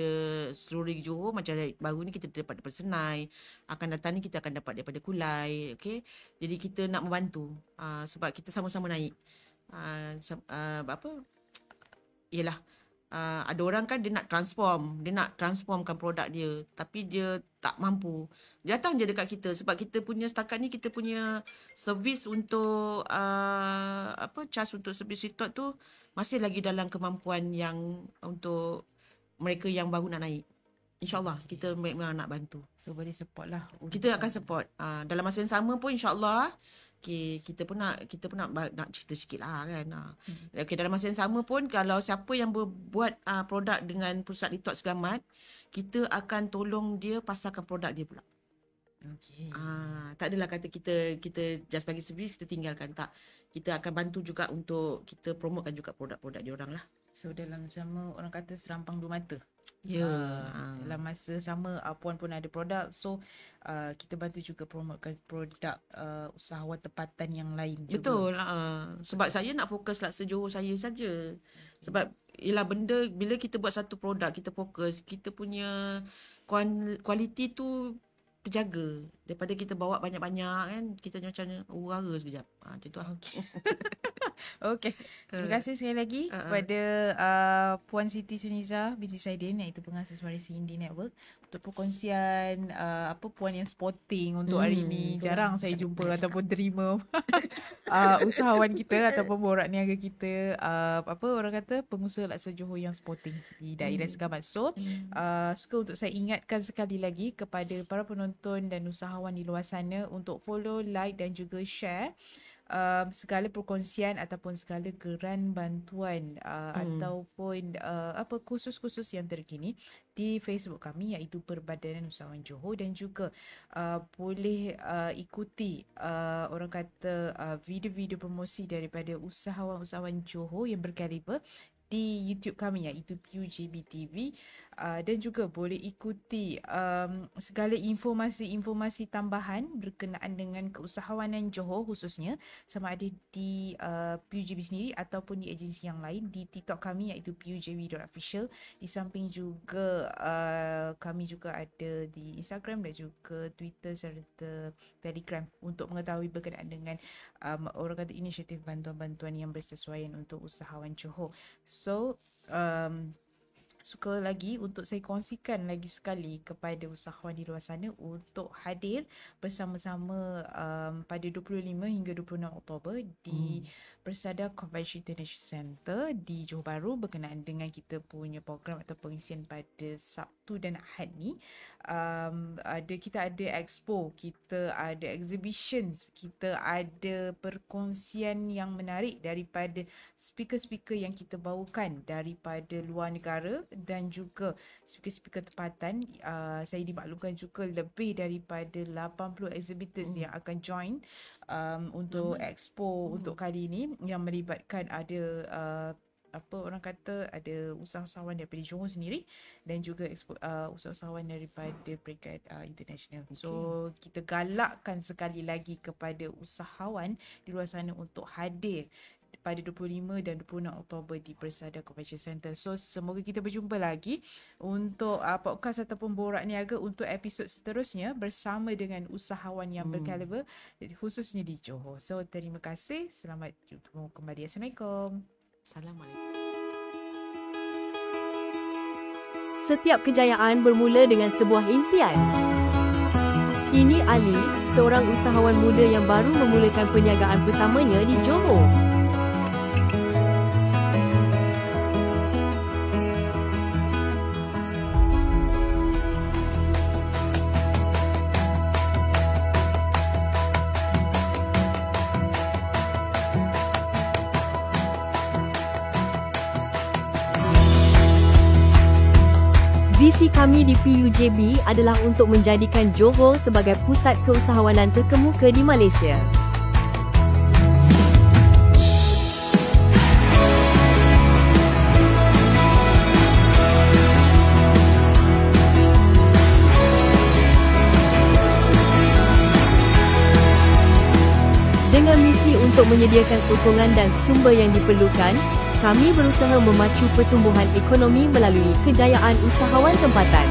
seluruh negeri Johor. Macam baru ni kita dapat daripada Senai. Akan datang ni kita akan dapat daripada Kulai. Okay. Jadi kita nak membantu. Sebab kita sama-sama naik. Yelah. Ada orang kan dia nak transformkan produk dia. Tapi dia tak mampu. Dia datang je dekat kita. Sebab kita punya setakat ni kita punya servis untuk charge untuk servis Ritot tu masih lagi dalam kemampuan yang untuk mereka yang baru nak naik. InsyaAllah kita memang nak bantu. So boleh support lah. Kita akan support. Dalam masa yang sama pun insyaAllah kita pun nak cerita sikit lah kan. Dalam masa yang sama pun kalau siapa yang buat produk dengan pusat Ritot Segamat, kita akan tolong dia pasarkan produk dia pula. Okay. Tak adalah kata kita just bagi servis kita tinggalkan, tak. Kita akan bantu juga untuk kita promotekan juga produk-produk diorang lah. So dalam sama orang kata serampang dua mata. Dalam masa sama Puan pun ada produk, so kita bantu juga promotekan produk usahawan tempatan yang lain juga. Betul. Sebab saya nak fokus laksa Johor saya saja. Sebab ialah benda bila kita buat satu produk, kita fokus, kita punya kualiti tu terjaga daripada kita bawa banyak-banyak kan, kita macam urara sekejap. Macam tu. Okey. Terima kasih sekali lagi kepada Puan Siti Seniza binti Saidin, iaitu pengasas Warisi Indie Network, untuk perkongsian Puan yang sporting untuk hari ini. Jarang saya jumpa ataupun terima usahawan kita ataupun borak niaga kita, orang kata pengusaha laksa Johor yang sporting di daerah Segamat. So suka untuk saya ingatkan sekali lagi kepada para penonton dan usahawan di luar sana untuk follow, like dan juga share segala perkongsian ataupun segala geran bantuan ataupun kursus-kursus yang terkini di Facebook kami, iaitu Perbadanan Usahawan Johor, dan juga boleh ikuti orang kata video-video promosi daripada usahawan-usahawan Johor yang berkaliber di YouTube kami, iaitu PUJB TV, dan juga boleh ikuti segala informasi-informasi tambahan berkenaan dengan keusahawanan Johor, khususnya sama ada di PUJB sendiri ataupun di agensi yang lain di TikTok kami, iaitu PUJB.official. Di samping juga kami juga ada di Instagram dan juga Twitter serta Telegram untuk mengetahui berkenaan dengan orang kata inisiatif bantuan-bantuan yang bersesuaian untuk usahawan Johor. So suka lagi untuk saya kongsikan lagi sekali kepada usahawan di luar sana untuk hadir bersama-sama pada 25 hingga 26 Oktober di Persada Convention International Centre di Johor Bahru berkenaan dengan kita punya program atau pengisian pada Sabtu dan Ahad ni. Kita ada expo, kita ada exhibitions, kita ada perkongsian yang menarik daripada speaker-speaker yang kita bawakan daripada luar negara dan juga speaker-speaker tempatan. Saya dimaklumkan juga lebih daripada 80 exhibitors yang akan join untuk expo untuk kali ini, yang melibatkan ada orang kata ada usahawan daripada Johor sendiri dan juga usahawan daripada peringkat international. So kita galakkan sekali lagi kepada usahawan di luar sana untuk hadir pada 25 dan 26 Oktober di Persada Convention Center. So semoga kita berjumpa lagi untuk podcast ataupun Borak Niaga untuk episod seterusnya bersama dengan usahawan yang berkaliber khususnya di Johor. So terima kasih. Selamat bertemu kembali. Assalamualaikum. Assalamualaikum. Setiap kejayaan bermula dengan sebuah impian. Ini Ali, seorang usahawan muda yang baru memulakan perniagaan pertamanya di Johor. Visi kami di PUJB adalah untuk menjadikan Johor sebagai pusat keusahawanan terkemuka di Malaysia. Dengan misi untuk menyediakan sokongan dan sumber yang diperlukan, kami berusaha memacu pertumbuhan ekonomi melalui kejayaan usahawan tempatan.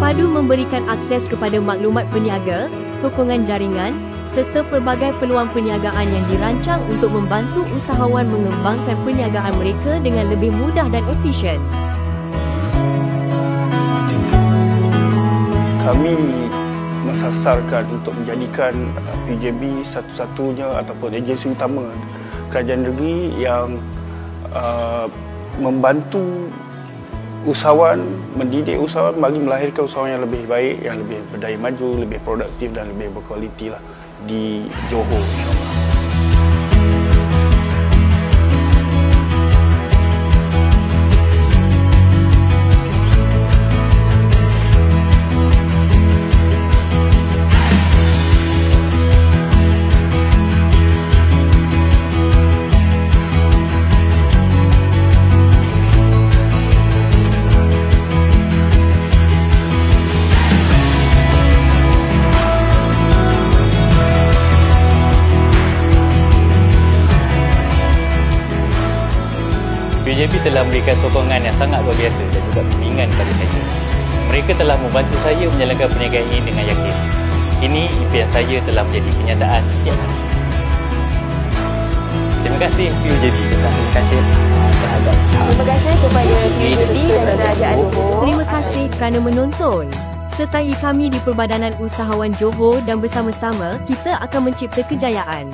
Padu memberikan akses kepada maklumat peniaga, sokongan jaringan, serta pelbagai peluang perniagaan yang dirancang untuk membantu usahawan mengembangkan perniagaan mereka dengan lebih mudah dan efisien. Kami mensasarkan untuk menjadikan PUJB satu-satunya ataupun agensi utama kerajaan negeri yang membantu usahawan, mendidik usahawan bagi melahirkan usahawan yang lebih baik, yang lebih berdaya maju, lebih produktif dan lebih berkualiti lah di Johor, insyaAllah. PUJB telah memberikan sokongan yang sangat luar biasa dan juga bimbingan kepada saya. Mereka telah membantu saya menjalankan perniagaan ini dengan yakin. Kini impian saya telah menjadi kenyataan setiap hari. Terima kasih PUJB. Terima kasih terhadap. Terima kasih kepada PUJB dan Kerajaan Johor. Terima kasih kerana menonton. Sertai kami di Perbadanan Usahawan Johor dan bersama-sama kita akan mencipta kejayaan.